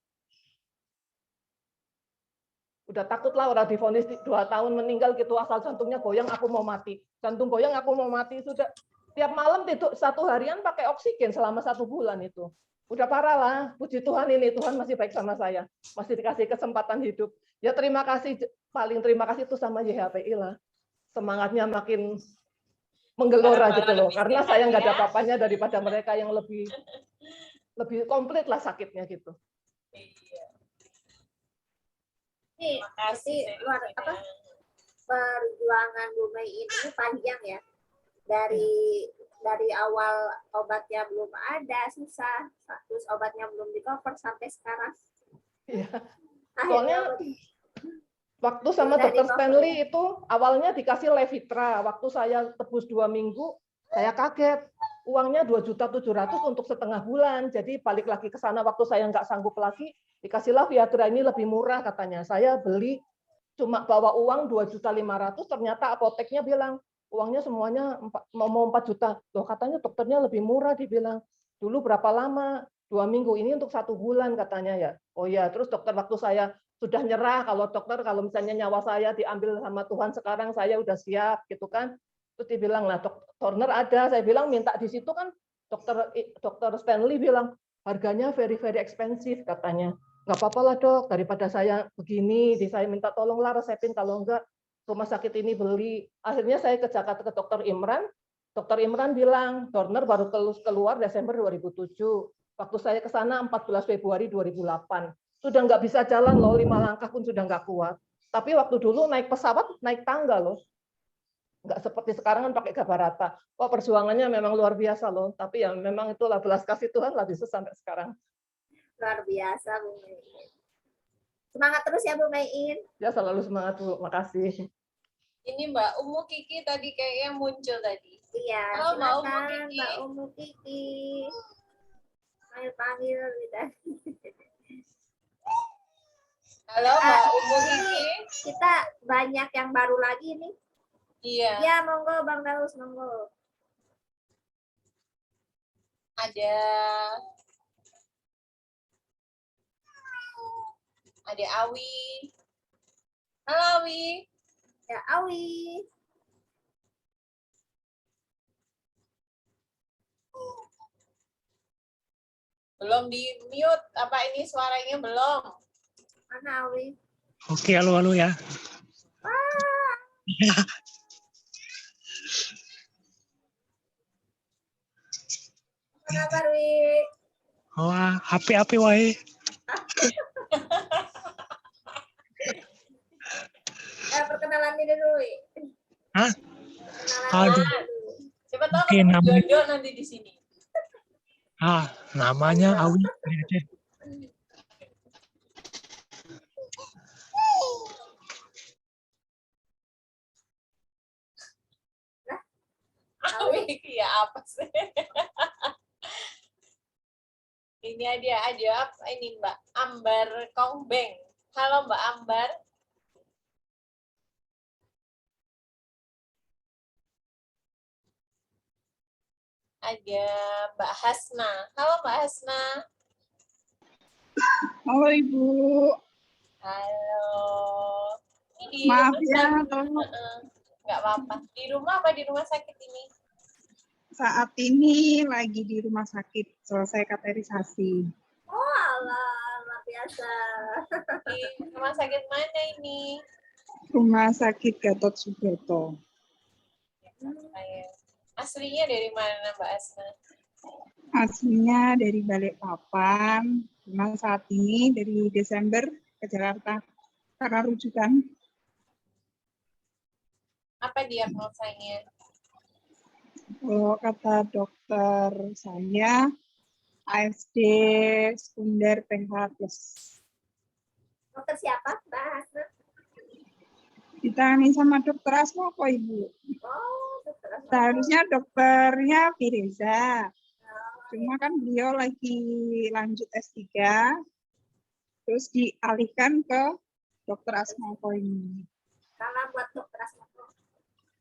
Speaker 6: Udah takut lah orang divonis 2 tahun meninggal gitu, asal jantungnya goyang aku mau mati. Jantung goyang aku mau mati, sudah tiap malam tidur 1 harian pakai oksigen selama 1 bulan itu. Udah parah lah, puji Tuhan ini, Tuhan masih baik sama saya. Masih dikasih kesempatan hidup. Ya terima kasih, paling terima kasih itu sama YHPI lah. Semangatnya makin menggelora gitu loh. Karena saya nggak ada apa-apanya daripada mereka yang lebih komplit lah sakitnya gitu.
Speaker 4: Nih, pasti perjuangan Bu Mei ini panjang ya. Dari awal obatnya belum ada, susah, terus obatnya belum di cover sampai sekarang.
Speaker 6: Iya. Soalnya waktu sama dokter Stanley itu awalnya dikasih Levitra. Waktu saya tebus 2 minggu, saya kaget. Uangnya 2.700.000 untuk setengah bulan. Jadi balik lagi ke sana waktu saya nggak sanggup lagi, dikasihlah Viagra ini lebih murah katanya. Saya beli cuma bawa uang 2.500.000, ternyata apoteknya bilang uangnya semuanya mau 4 juta. Loh, katanya dokternya lebih murah, dibilang. Dulu berapa lama? 2 minggu, ini untuk 1 bulan katanya ya. Oh ya, terus dokter waktu saya sudah nyerah, kalau misalnya nyawa saya diambil sama Tuhan sekarang, saya udah siap gitu kan. Terus dibilang, nah Turner ada, saya bilang minta di situ kan, dokter Stanley bilang harganya very expensive katanya. Nggak apa-apa lah dok, daripada saya begini, saya minta tolonglah resepin, kalau enggak rumah sakit ini beli. Akhirnya saya ke Jakarta ke dokter Imran bilang, Turner baru keluar Desember 2007. Waktu saya ke sana 14 Februari 2008. Sudah nggak bisa jalan loh, 5 langkah pun sudah nggak kuat. Tapi waktu dulu naik pesawat, naik tangga loh. Nggak seperti sekarang kan pakai gabarata. Wah, perjuangannya memang luar biasa loh. Tapi ya memang itulah belas kasih Tuhan lah bisa sampai sekarang.
Speaker 4: Luar biasa, Bu Mein. Semangat terus ya, Bu Mein.
Speaker 6: Ya, selalu semangat, Bu. Makasih.
Speaker 1: Ini Mbak Umu Kiki tadi kayaknya muncul tadi.
Speaker 4: Iya,
Speaker 1: Halo, Mbak Umu
Speaker 4: silakan
Speaker 1: Kiki.
Speaker 4: Mbak Umu Kiki. Panggil gitu.
Speaker 1: Halo Mbak Umu Kiki.
Speaker 4: Kita banyak yang baru lagi nih.
Speaker 1: Iya.
Speaker 4: Ya, monggo Bang Daus, monggo.
Speaker 1: Ada Awi. Halo Awi.
Speaker 4: Ya, Awi.
Speaker 1: Belum di mute, apa ini suaranya belum?
Speaker 4: Mana Awi?
Speaker 10: Oke, halo ya.
Speaker 4: Apa kabar, Wi?
Speaker 10: Wah, api-api wae.
Speaker 4: Perkenalan diri dulu, Wi.
Speaker 10: Hah?
Speaker 4: Kenalan
Speaker 10: Aduh.
Speaker 4: dulu.
Speaker 1: Coba tahu
Speaker 10: Oke,
Speaker 1: ketemu
Speaker 10: namanya-
Speaker 1: jodoh nanti di sini.
Speaker 10: Namanya Awi.
Speaker 1: Awi, ya apa sih? Ini ada ini Mbak Ambar Kongbeng. Halo Mbak Ambar. Ada Mbak Hasna. Halo Mbak Hasna.
Speaker 11: Halo Ibu.
Speaker 1: Halo. Ini di
Speaker 11: Maaf
Speaker 1: rumah
Speaker 11: ya,
Speaker 1: sakit.
Speaker 11: kalau
Speaker 1: Nggak apa-apa. Di rumah apa di rumah sakit ini?
Speaker 11: saat ini lagi di rumah sakit selesai kateterisasi.
Speaker 4: Oh, alah, luar biasa.
Speaker 1: Di rumah sakit mana ini?
Speaker 11: Rumah sakit Gatot Subroto.
Speaker 1: Aslinya dari mana Mbak Asna?
Speaker 11: Aslinya dari Balikpapan, cuma saat ini dari Desember ke Jakarta karena rujukan.
Speaker 1: Apa diagnosanya?
Speaker 11: Kalau kata dokter saya, ASD sekunder PH+.
Speaker 4: Dokter siapa, Mbak Hasna?
Speaker 11: Ditangani sama dokter Asma kok Ibu.
Speaker 4: Oh, dokter Hasna.
Speaker 11: Seharusnya dokternya Fireza. Cuma kan beliau lagi lanjut S3, terus dialihkan ke dokter Asmoko ini.
Speaker 4: Salam buat dokter Asma.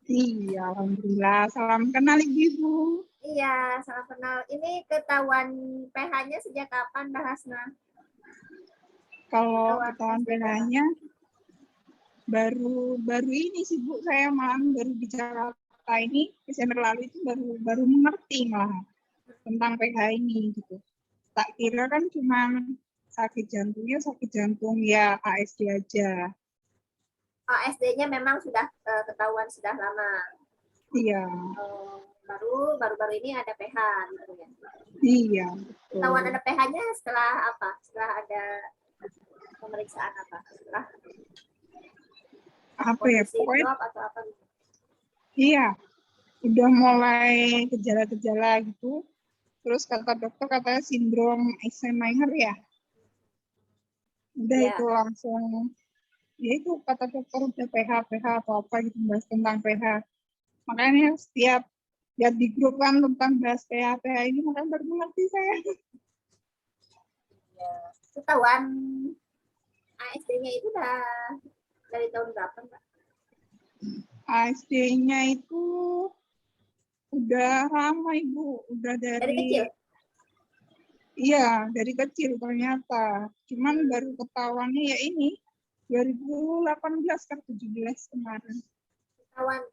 Speaker 11: Iya, alhamdulillah. Salam kenal Ibu.
Speaker 4: Iya, salam kenal. Ini ketahuan pH-nya sejak kapan, Mbak Hasna?
Speaker 11: Kalau ketahuan pH-nya baru ini sih Bu, saya malah baru di Jakarta ini Desember lalu itu baru mengerti malah tentang pH ini gitu. Tak kira kan cuma sakit jantung ya ASD aja.
Speaker 4: ASD-nya memang sudah ketahuan sudah lama.
Speaker 11: Iya.
Speaker 4: Baru-baru ini ada pH gitu ya.
Speaker 11: Iya.
Speaker 4: Ketahuan ada pH-nya setelah apa? Setelah ada pemeriksaan apa? Setelah
Speaker 11: apa ya? Pokoknya
Speaker 4: drop atau apa gitu.
Speaker 11: iya. Udah mulai gejala-gejala gitu. Terus kata dokter katanya sindrom Eisenmenger ya. Udah itu langsung ya itu kata dokter udah pH atau apa gitu bahas tentang pH. Makanya setiap lihat di grup kan tentang bahas pH ini makanya baru mengerti saya.
Speaker 4: Ketahuan ASD-nya itu udah Dari tahun berapa, Mbak?
Speaker 11: ASD-nya itu udah lama Ibu, udah
Speaker 4: Dari kecil?
Speaker 11: Iya, dari kecil ternyata. Cuman baru ketahuannya ya ini 2018 kan 17 kemarin.
Speaker 4: Ketahuan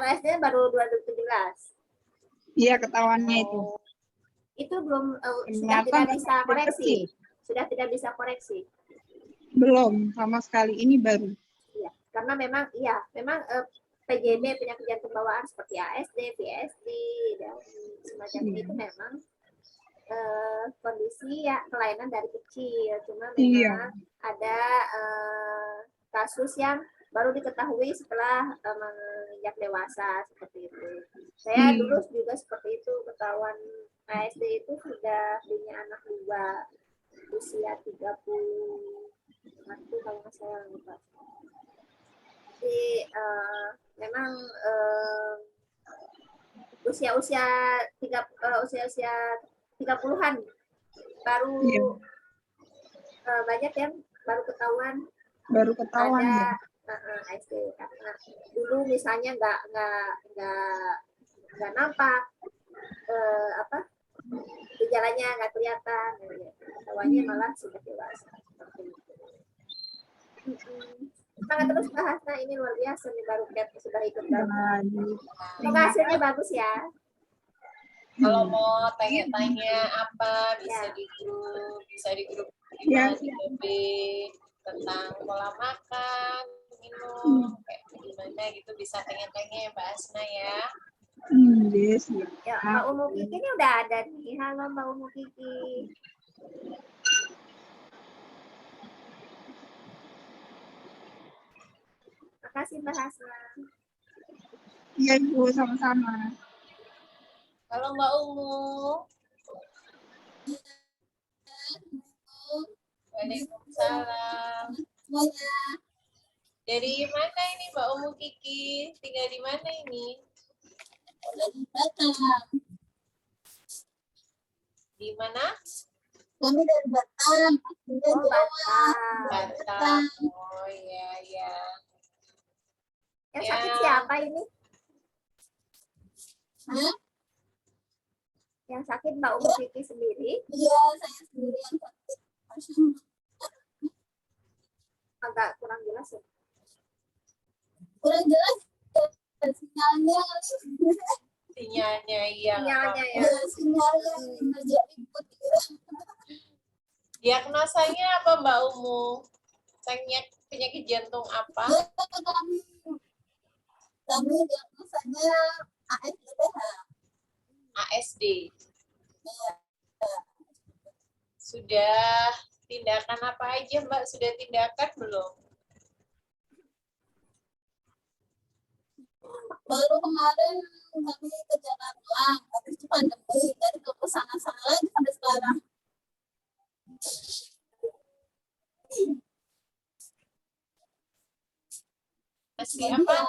Speaker 4: ASD baru 2017.
Speaker 11: Iya, ketahuannya itu.
Speaker 4: Itu belum sudah
Speaker 11: Ternyata
Speaker 4: tidak bisa
Speaker 11: dari
Speaker 4: koreksi.
Speaker 11: kecil.
Speaker 4: Sudah tidak bisa koreksi.
Speaker 11: Belum sama sekali, ini baru.
Speaker 4: Iya, karena memang PJB penyakit jantung bawaan seperti ASD, PSD dan semacam itu memang kondisi ya kelainan dari kecil. Cuma memang ada kasus yang baru diketahui setelah menginjak dewasa seperti itu. Saya dulu juga seperti itu, ketahuan ASD itu sudah punya anak 2 usia 31 kalau nggak salah lupa. Jadi memang usia 30-an baru banyak yang baru ketahuan ada ASD, karena dulu misalnya nggak nampak gejalanya nggak kelihatan, ketahuannya malah sudah dewasa. Semangat terus bahas, nah ini luar biasa nih, baru sudah ikut semoga hasilnya bagus ya.
Speaker 1: Kalau mau tanya-tanya apa bisa di grup kita di BB tentang pola makan, minum, kayak gimana gitu bisa tanya-tanya ya Mbak Asna ya.
Speaker 11: Yes.
Speaker 4: Ya, Mbak Umu Kiki ini udah ada nih. Halo Mbak Umu Kiki. Makasih Mbak Hasna.
Speaker 11: Iya Ibu, sama-sama.
Speaker 1: Halo Mbak Umu. Waalaikumsalam. Dari mana ini Mbak Umu Kiki? Tinggal di mana ini?
Speaker 12: Di Batam.
Speaker 1: Di mana?
Speaker 12: Kami dari Batam.
Speaker 1: Batam. Oh iya iya.
Speaker 4: Yang sakit siapa ini?
Speaker 12: Hah?
Speaker 4: Yang sakit Mbak Umu Kiki sendiri?
Speaker 12: Iya, saya sendiri yang sakit.
Speaker 4: Agak kurang jelas ya?
Speaker 12: Kurang jelas sinyalnya.
Speaker 1: Sinyalnya iya.
Speaker 4: Sinyalnya ya.
Speaker 12: Sinyalnya energi input.
Speaker 1: Diagnosanya apa Mbak Umu? Penyakit jantung apa?
Speaker 12: Kami diagnosanya ASD-BH.
Speaker 1: ASD. Sudah tindakan apa aja Mbak? Sudah tindakan belum?
Speaker 12: Baru kemarin kami ke Jakarta, habis itu pandemi, dari ke sana-sana lagi sampai sekarang.
Speaker 1: Masih apa?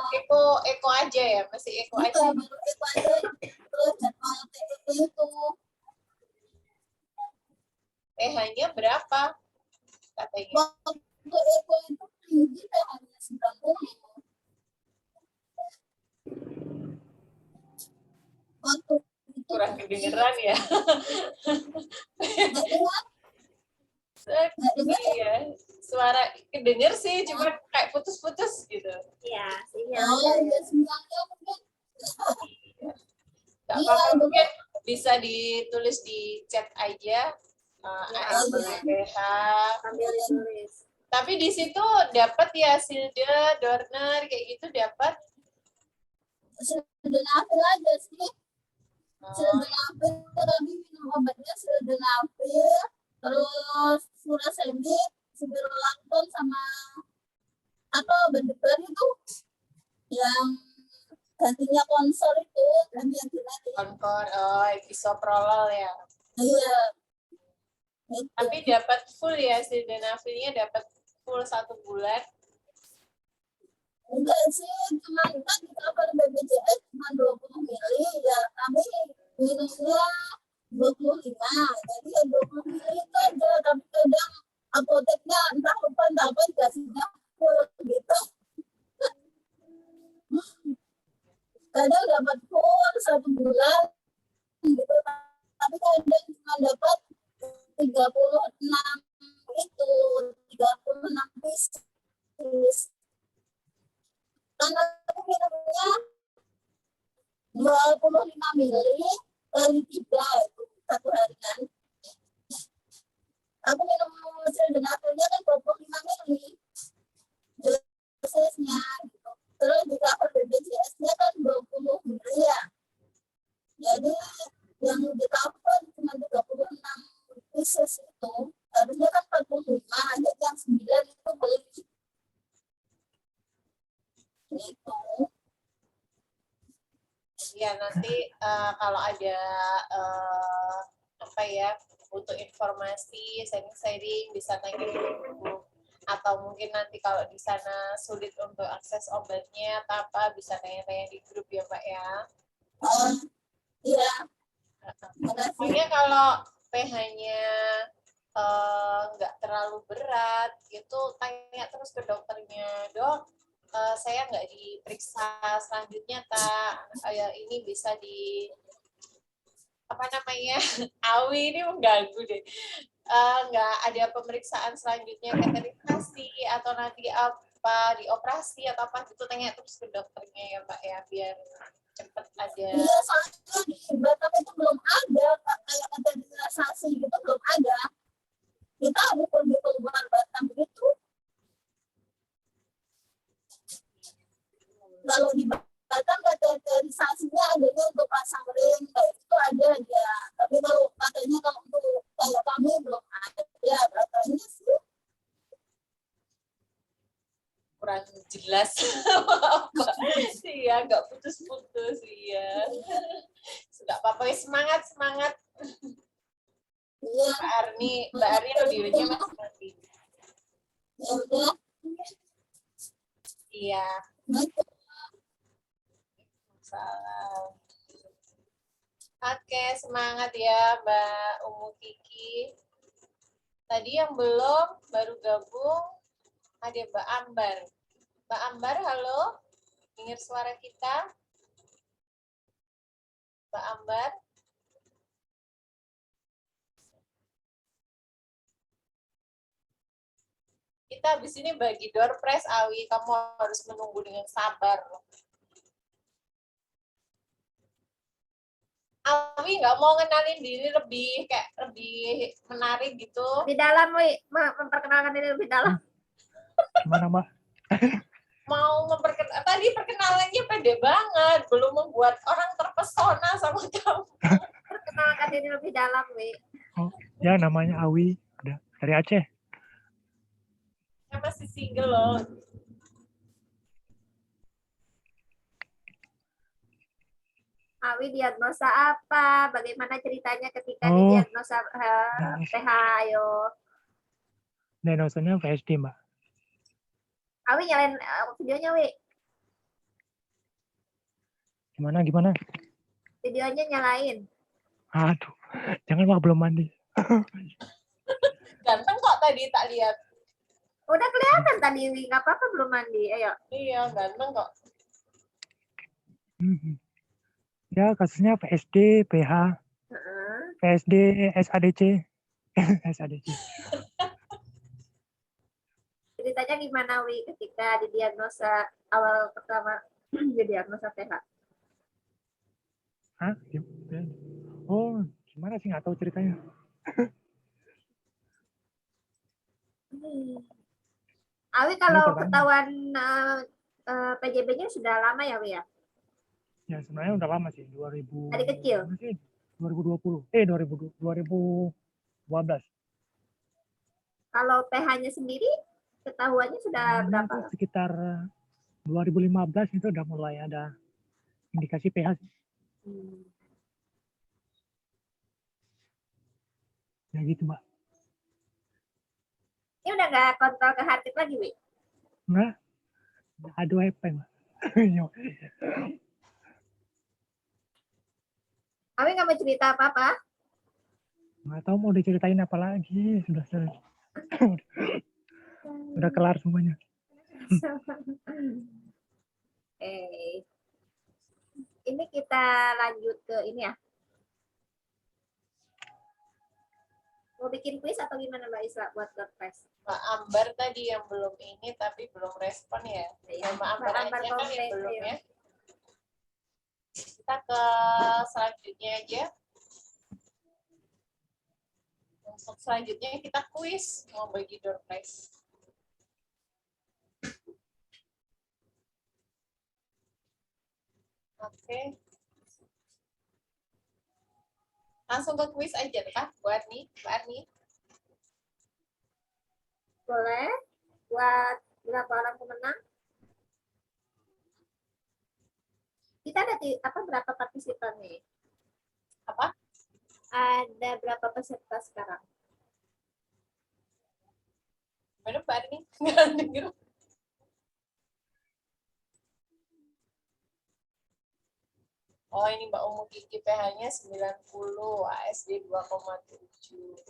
Speaker 1: Eko aja ya? Masih eko aja?
Speaker 12: Baru eko aja, terus jadwal TEE itu.
Speaker 1: pH-nya berapa? Katanya.
Speaker 12: Waktu eko itu tinggi pH-nya 90. Waktu itu
Speaker 1: Kurang kedengeran ya? Iya, suara kedenger sih, cuma kayak putus-putus gitu.
Speaker 4: Iya,
Speaker 12: sinyalnya mungkin.
Speaker 1: Gak apa-apa, mungkin bisa ditulis di chat aja. ASD-BH.
Speaker 4: Sambil ditulis.
Speaker 1: Tapi di situ dapat ya Silde, Dorner kayak gitu dapat.
Speaker 12: Sildenafil aja sih. Sildenafil tadi minum obatnya sildenafil, terus furasemid, spironolactone sama apa bener itu yang gantinya konsol itu
Speaker 1: Konkor, isoprolol ya.
Speaker 12: Iya.
Speaker 1: Tapi dapat full ya sildenafilnya, dapat full 1 bulan.
Speaker 12: Enggak sih, cuma kan di cover BPJS cuma 20 mili, ya kami minumnya 25, jadi ya 20 mili itu aja, tapi kadang apoteknya entah lupa entah apa dikasihnya full gitu. Kadang dapat full 1 bulan gitu, tapi kadang cuma dapat 36 itu 36 pieces. Karena aku minumnya 25 mili kali 3 itu 1 hari kan. Aku minum sildenafilnya kan 25 mili dosisnya gitu. Terus di cover BPJS-nya kan 20 mili ya. Jadi yang di cover cuma 36 pieces itu. Harusnya kan 45, ada yang 9 itu beli. Gitu.
Speaker 1: Ya nanti kalau ada apa ya butuh informasi sharing bisa tanya di grup, atau mungkin nanti kalau di sana sulit untuk akses obatnya atau apa bisa tanya-tanya di grup ya Mbak ya.
Speaker 12: Iya.
Speaker 1: Pokoknya kalau pH-nya nggak terlalu berat itu tanya terus ke dokternya, dok. Saya nggak diperiksa selanjutnya ini bisa di apa namanya Awi ini mengganggu deh, nggak ada pemeriksaan selanjutnya kateterisasi atau nanti apa dioperasi atau apa gitu, tanya terus ke dokternya ya Mbak ya biar cepet ada.
Speaker 12: Iya, soalnya di Batam itu belum ada kayak kateterisasi gitu, belum ada. Kita harus pergi keluar Batam gitu. Kalau di Batam kateterisasinya adanya untuk pasang ring kayak itu ada ya. Tapi kalau katanya kalau untuk kayak kami belum ada ya, katanya sih.
Speaker 1: Kurang jelas. Iya, nggak putus-putus iya. Sudah apa-apa, semangat.
Speaker 12: Iya.
Speaker 1: Mbak Arni audionya masih mati.
Speaker 12: Ya udah.
Speaker 1: Iya. Salam. Oke, semangat ya Mbak Umu Kiki. Tadi yang belum baru gabung ada Mbak Ambar. Mbak Ambar, halo. Dengar suara kita? Mbak Ambar? Kita habis ini bagi door prize, Awi. Kamu harus menunggu dengan sabar. Awi nggak mau ngenalin diri lebih menarik gitu.
Speaker 4: Lebih dalam, Wi. Memperkenalkan diri lebih dalam.
Speaker 10: Gimana, Mbak?
Speaker 1: Mau tadi perkenalannya pede banget, belum membuat orang terpesona sama kamu.
Speaker 4: Perkenalkan diri lebih dalam, Wi.
Speaker 10: Oh, ya namanya Awi, udah dari Aceh.
Speaker 1: Saya masih single loh.
Speaker 4: Awi diagnosa apa? Bagaimana ceritanya ketika didiagnosa PH? Ayo.
Speaker 10: Diagnosanya PSD, Mbak.
Speaker 4: Awi nyalain videonya, Wi.
Speaker 10: Gimana?
Speaker 4: Videonya nyalain.
Speaker 10: Aduh, jangan Mbak, belum mandi.
Speaker 1: Ganteng kok tadi tak lihat.
Speaker 4: Udah kelihatan tadi, Wi. Nggak apa-apa belum mandi. Ayo.
Speaker 1: Iya, ganteng kok.
Speaker 10: Ya, kasusnya PSD, PH, PSD, SADC. SADC.
Speaker 4: Ceritanya gimana, Wi, ketika didiagnosa awal pertama didiagnosa PH?
Speaker 10: Hah? Oh, gimana sih, nggak tahu ceritanya.
Speaker 4: Awi kalau ketahuan PJB-nya sudah lama ya, Wi ya?
Speaker 10: Ya, sebenarnya udah lama sih, 2000.
Speaker 4: Dari kecil?
Speaker 10: 2020. 2012.
Speaker 4: Kalau PH-nya sendiri ketahuannya sudah berapa?
Speaker 10: Sekitar 2015 itu udah mulai ada indikasi PH. Ya gitu, Mbak.
Speaker 4: Ini udah nggak kontrol ke heart rate lagi, Wi?
Speaker 10: Enggak. Aduh, apa, Mbak?
Speaker 4: Awi nggak mau cerita apa-apa?
Speaker 10: Nggak tahu mau diceritain apa lagi. Sudah kelar semuanya.
Speaker 4: Ini kita lanjut ke ini ya. Mau bikin kuis atau gimana Mbak Isla buat WordPress?
Speaker 1: Mbak Ambar tadi yang belum ini tapi belum respon ya. Mbak Ambar aja kan yang belum ya. Kita ke selanjutnya aja. Untuk selanjutnya kita kuis mau bagi door prize. Oke. Langsung ke kuis aja kah buat nih, Mbak Arni?
Speaker 4: Boleh. Buat berapa orang pemenang? Kita ada berapa partisipan nih?
Speaker 1: Apa?
Speaker 4: Ada berapa peserta sekarang?
Speaker 1: Mana Mbak Arni? Nggak denger. Oh, ini Mbak Umu Kiki PH-nya 90, ASD 2,7.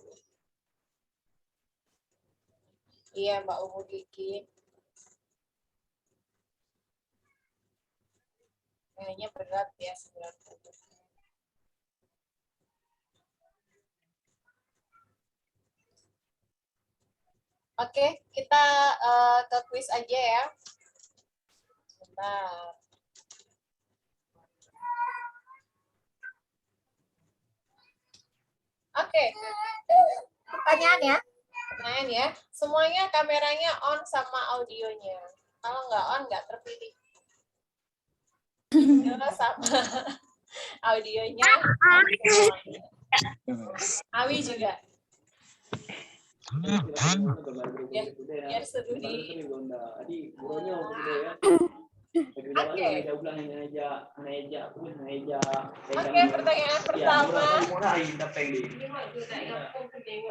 Speaker 1: Iya, Mbak Umu Kiki. PH-nya berat ya, 90. Oke, kita ke kuis aja ya. Bentar. Oke.
Speaker 4: Pertanyaan ya.
Speaker 1: Pertanyaan ya. Semuanya kameranya on sama audionya. Kalau nggak on, nggak terpilih. Video sama audionya. Awi juga. Biar seru di. Oke. Oke, pertanyaan pertama.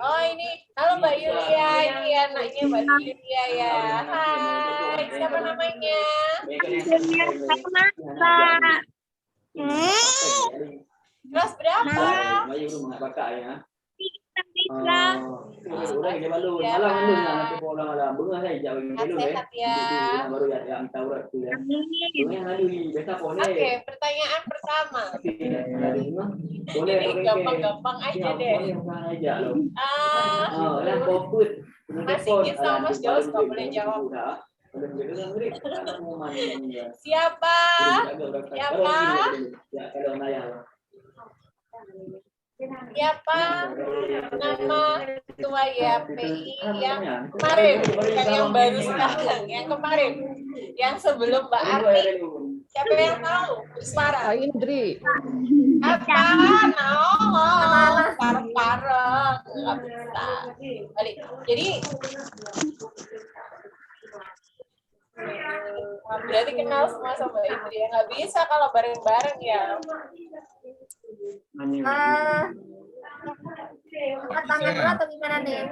Speaker 1: Oh ini, halo Mbak Yulia, ini anaknya Mbak Yulia ya. Hai, siapa namanya? Kelas berapa? Sehat ya. Oke, pertanyaan pertama. Ini gampang-gampang aja deh. Mas Sigit sama Mas Jaus nggak boleh jawab. Siapa? Siapa nama ketua YAPI yang kemarin, bukan yang baru sekarang, yang kemarin, yang sebelum Mbak Arni? Siapa yang tahu? Suara.
Speaker 6: Indri.
Speaker 1: Apa? Pareng-pareng, nggak bisa. Balik. Jadi berarti kenal semua sama Indri ya, nggak bisa kalau bareng-bareng ya.
Speaker 4: Angkat tangan dulu atau gimana nih?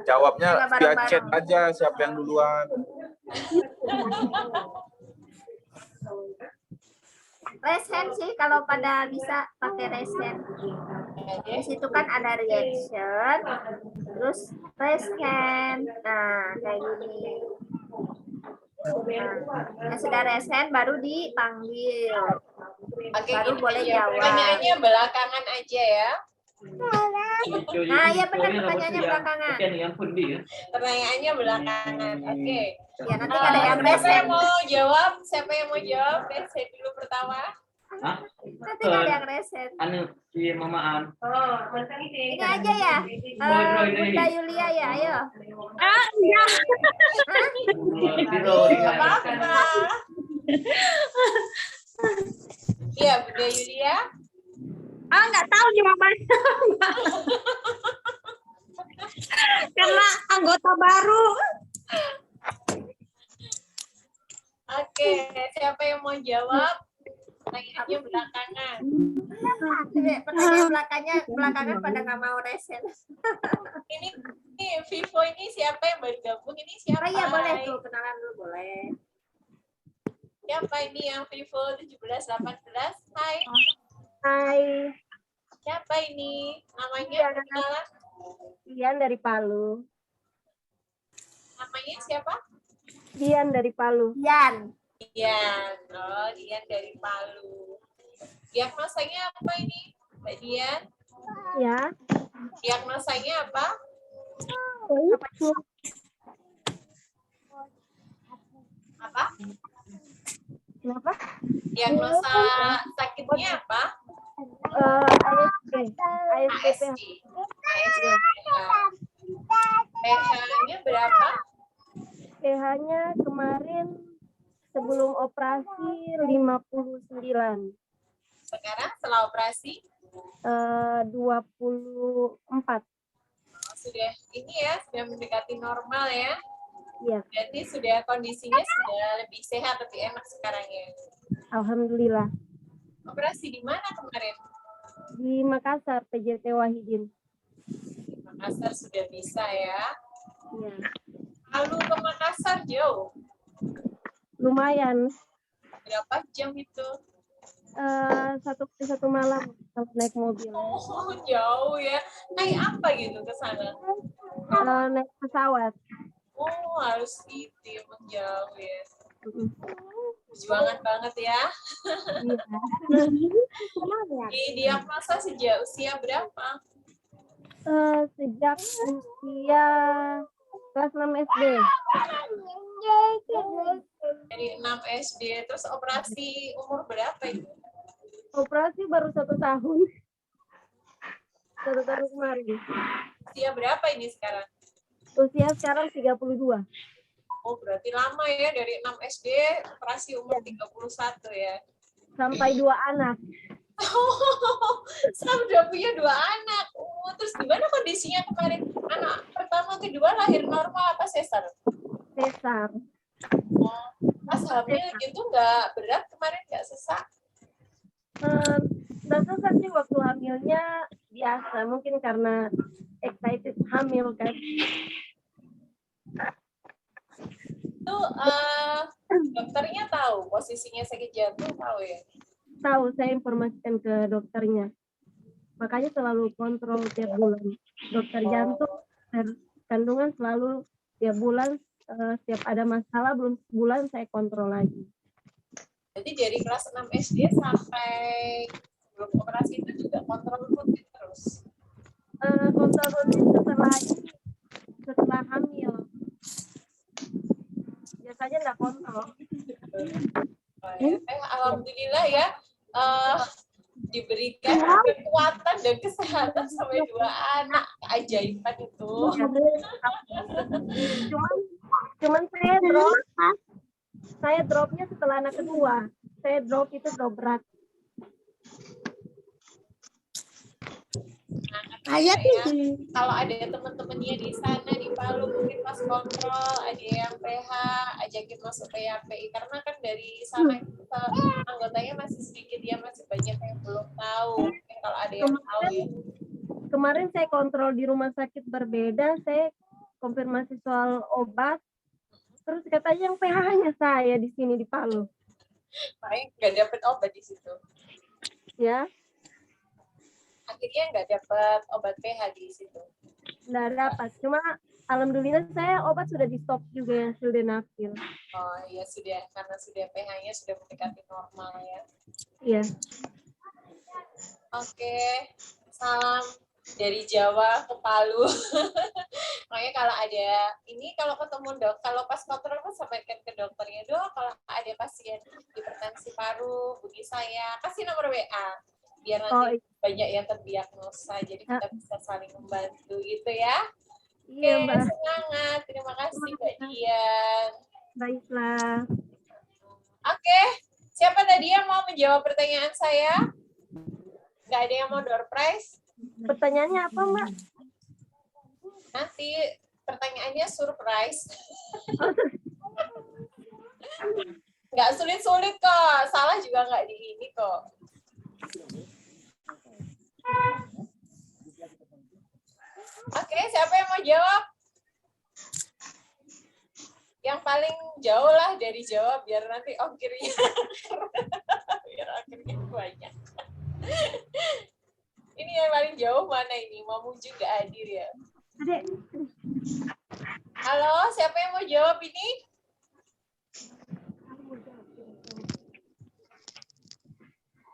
Speaker 2: Jawabnya
Speaker 4: Nggak
Speaker 2: via
Speaker 4: bareng-bareng.
Speaker 2: chat aja siapa yang duluan.
Speaker 4: Raise hand sih kalau pada bisa pakai raise hand. Di situ kan ada reaction, terus raise hand. Nah, kayak gini. Nah, sudah raise hand baru dipanggil.
Speaker 1: Oke,
Speaker 4: Baru
Speaker 1: gini
Speaker 4: boleh
Speaker 1: aja.
Speaker 4: jawab.
Speaker 1: Pertanyaannya belakangan aja ya.
Speaker 4: Nah, ya benar pertanyaannya belakangan.
Speaker 1: Pertanyaannya belakangan. Oke.
Speaker 4: Ya, nanti ada yang raise
Speaker 1: Siapa yang
Speaker 4: hand.
Speaker 1: mau jawab? Siapa yang mau jawab? Raise hand dulu pertama.
Speaker 4: Nanti ada yang raise hand.
Speaker 13: Si mamaan.
Speaker 4: Ini aja ya. Bunda Yulia ya, ayo.
Speaker 7: Enggak.
Speaker 1: Apa-apa. Iya, Bunda Yulia.
Speaker 7: Enggak tahu jawabannya. Karena anggota baru.
Speaker 1: Oke, siapa yang mau jawab? Pertanyaannya belakangan.
Speaker 4: Pertanyaan belakangan pada nggak mau raise hand.
Speaker 1: Ini Vivo ini siapa yang baru gabung? Ini siapa?
Speaker 4: Oh iya boleh tuh, kenalan dulu boleh.
Speaker 1: Siapa ini yang Vivo 1718? Hai.
Speaker 14: Hai,
Speaker 1: Siapa ini? Namanya kenalan?
Speaker 14: Ian dari Palu.
Speaker 1: Namanya siapa?
Speaker 13: Dian dari Palu.
Speaker 4: Dian.
Speaker 1: Dian. Oh, Dian dari Palu. Diagnosanya apa ini, Mbak Dian?
Speaker 13: Ya.
Speaker 1: Diagnosanya apa? Apa?
Speaker 13: Kenapa?
Speaker 1: Diagnosa sakitnya apa?
Speaker 13: ASD.
Speaker 1: ASD. pH-nya berapa?
Speaker 13: pH-nya kemarin sebelum operasi 59.
Speaker 1: Sekarang setelah operasi?
Speaker 13: 24.
Speaker 1: Sudah ini ya, sudah mendekati normal ya.
Speaker 13: Iya.
Speaker 1: Berarti sudah kondisinya sudah lebih sehat, lebih enak sekarang ya.
Speaker 13: Alhamdulillah.
Speaker 1: Operasi di mana kemarin?
Speaker 13: Di Makassar, PJT Wahidin.
Speaker 1: Makassar sudah bisa ya.
Speaker 13: Iya.
Speaker 1: Lalu ke Makassar jauh?
Speaker 13: Lumayan.
Speaker 1: Berapa jam itu?
Speaker 13: Satu malam kalau naik mobil.
Speaker 1: Oh, jauh ya. Naik apa gitu ke sana?
Speaker 13: Naik pesawat.
Speaker 1: Oh, harus itu ya, jauh ya. Perjuangan banget ya. Di diagnosa sejak usia berapa?
Speaker 13: Sejak usia kelas 6 SD.
Speaker 1: Dari 6 SD, terus operasi umur berapa itu?
Speaker 13: Operasi baru 1 tahun. 1 tahun kemarin.
Speaker 1: Usia berapa ini sekarang?
Speaker 13: Usia sekarang 32.
Speaker 1: Oh, berarti lama ya, dari 6 SD, operasi umur 31 ya.
Speaker 13: Sampai 2 anak.
Speaker 1: Oh, sudah punya 2 anak. Oh, terus gimana kondisinya kemarin? Anak pertama, kedua lahir normal apa sesar?
Speaker 13: Sesar.
Speaker 1: Oh, pas hamil gitu nggak berat kemarin, nggak sesak?
Speaker 13: Nggak sesak sih waktu hamilnya, biasa. Mungkin karena excited hamil kan.
Speaker 1: Itu dokternya tahu posisinya sakit jantung, tahu ya?
Speaker 13: Tahu, saya informasikan ke dokternya. Makanya selalu kontrol tiap bulan. Dokter jantung, kandungan selalu tiap bulan, setiap ada masalah belum sebulan saya kontrol lagi.
Speaker 1: Jadi dari kelas 6 SD sampai sebelum operasi itu juga kontrol rutin terus?
Speaker 13: Kontrol rutin setelah hamil. Biasanya nggak kontrol.
Speaker 1: Alhamdulillah ya, diberikan kekuatan dan kesehatan sampai 2 anak. Keajaiban itu.
Speaker 13: Cuman saya dropnya setelah anak kedua. Saya drop berat.
Speaker 1: Kalau ada teman-temannya di sana di Palu mungkin pas kontrol ada yang PH, ajakin masuk PHPI karena kan dari sana anggotanya masih sedikit ya, masih banyak yang belum tahu. Mungkin kalau ada yang tahu ya.
Speaker 13: Kemarin saya kontrol di rumah sakit berbeda, saya konfirmasi soal obat. Terus katanya yang PH-nya saya di sini di Palu.
Speaker 1: Makanya nggak dapat obat di situ.
Speaker 13: Ya.
Speaker 1: Akhirnya nggak dapat obat PH di situ.
Speaker 13: Nggak dapat. Cuma alhamdulillah saya obat sudah di stop juga ya, sildenafil.
Speaker 1: Oh iya sudah, karena sudah pH-nya sudah mendekati normal ya.
Speaker 13: Iya.
Speaker 1: Oke, salam dari Jawa ke Palu. Makanya kalau ada ini, kalau ketemu kalau pas kontrol kan sampaikan ke dokternya, Dok, kalau ada pasien hipertensi paru, hubungi saya, kasih nomor WA biar nanti banyak yang terdiagnosa, jadi kita bisa saling membantu gitu ya.
Speaker 13: Iya, Mbak.
Speaker 1: Semangat, terima kasih Mbak Dian.
Speaker 13: Baiklah.
Speaker 1: Oke, siapa tadi yang mau menjawab pertanyaan saya? Nggak ada yang mau door prize?
Speaker 13: Pertanyaannya apa, Mbak?
Speaker 1: Nanti pertanyaannya surprise. Nggak sulit-sulit kok, salah juga nggak di ini kok. Oke, siapa yang mau jawab? Yang paling jauh lah dari jawab, biar nanti ongkirnya biar ongkirnya banyak. Ini yang paling jauh mana ini? Mamuju nggak hadir ya? Halo, siapa yang mau jawab ini?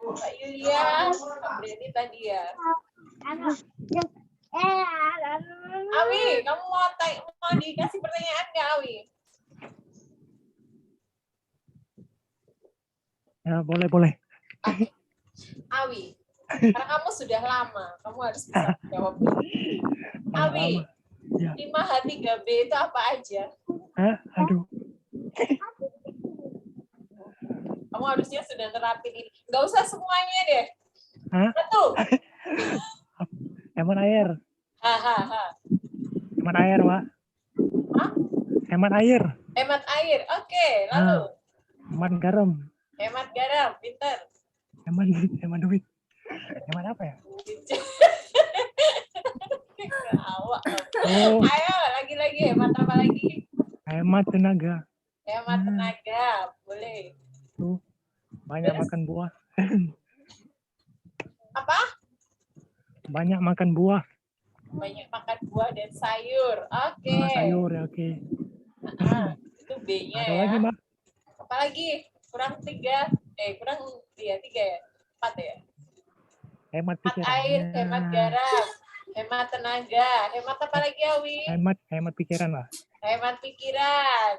Speaker 1: Mbak Yulia, Mbak Breni tadi ya. Awi, kamu mau dikasih pertanyaan nggak, Awi?
Speaker 10: Ya, boleh.
Speaker 1: Awi, karena kamu sudah lama, kamu harus bisa jawab. Awi,
Speaker 10: Ya.
Speaker 1: 5H3B itu apa aja?
Speaker 10: Hah? Aduh.
Speaker 1: Kamu harusnya sudah terapin ini. Nggak usah semuanya deh.
Speaker 10: Hah?
Speaker 1: Satu.
Speaker 10: Hemat air. Hemat air, Pak.
Speaker 1: Hah?
Speaker 10: Hemat air.
Speaker 1: Hemat air. Oke, lalu.
Speaker 10: Hemat garam.
Speaker 1: Hemat garam, pinter.
Speaker 10: Hemat duit. Hemat apa ya?
Speaker 1: Awak.
Speaker 10: Oh.
Speaker 1: Ayo, lagi-lagi hemat apa lagi?
Speaker 10: Hemat tenaga.
Speaker 1: Hemat tenaga, boleh.
Speaker 10: Tuh. Banyak makan buah.
Speaker 1: Apa?
Speaker 10: Banyak makan buah.
Speaker 1: Banyak makan buah dan sayur. Oke.
Speaker 10: Sayur ya, oke.
Speaker 1: Itu B-nya
Speaker 10: Ada
Speaker 1: ya.
Speaker 10: lagi, Mbak?
Speaker 1: Apa lagi? Kurang 3. Kurang 3 ya? 4 ya?
Speaker 10: Hemat
Speaker 1: Hemat
Speaker 10: pikiran.
Speaker 1: air, hemat garam, hemat tenaga. Hemat apa lagi, Awi?
Speaker 10: Hemat pikiran lah.
Speaker 1: Hemat pikiran.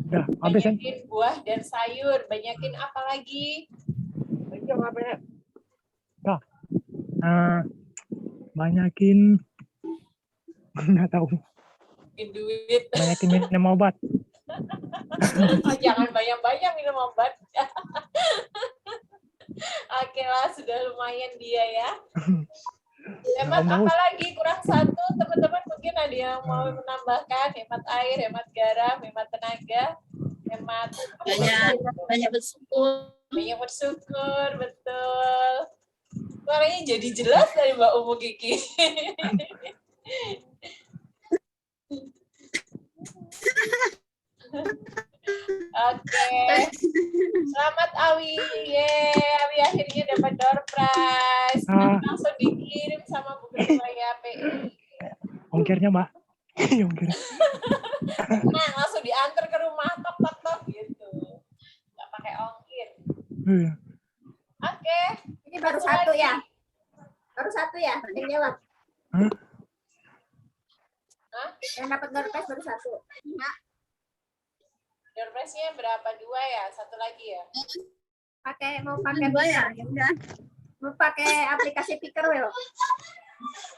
Speaker 10: Udah, habis kan?
Speaker 1: Banyakin buah dan sayur. Banyakin apa lagi?
Speaker 10: Nah, banyakin nggak tahu.
Speaker 1: Banyakin duit.
Speaker 10: Banyakin minum obat.
Speaker 1: Oh, jangan banyak-banyak minum obat. Oke lah, sudah lumayan dia ya. Hemat apa lagi? Kurang 1. Teman-teman mungkin ada yang mau menambahkan. Hemat air, hemat garam, hemat tenaga, hemat
Speaker 12: Banyak bersyukur.
Speaker 1: banyak bersyukur, betul. Suaranya jadi jelas dari Mbak Umu Kiki. Oke. Selamat Awi. Awi akhirnya dapat door prize. Langsung dikirim sama Bu Ketua YAPI.
Speaker 10: Ongkirnya, Mbak. Ongkir.
Speaker 1: Nah, langsung diantar ke rumah, tok gitu. Nggak pakai ongkir. Oke.
Speaker 4: Ini baru satu ya? Baru satu ya? Yang jawab? Yang dapat door prize baru satu.
Speaker 1: Door prize-nya berapa? 2 ya? 1 lagi ya?
Speaker 4: Mau pakai
Speaker 12: ya? Ya udah.
Speaker 4: Mau pakai aplikasi Picker Wheel.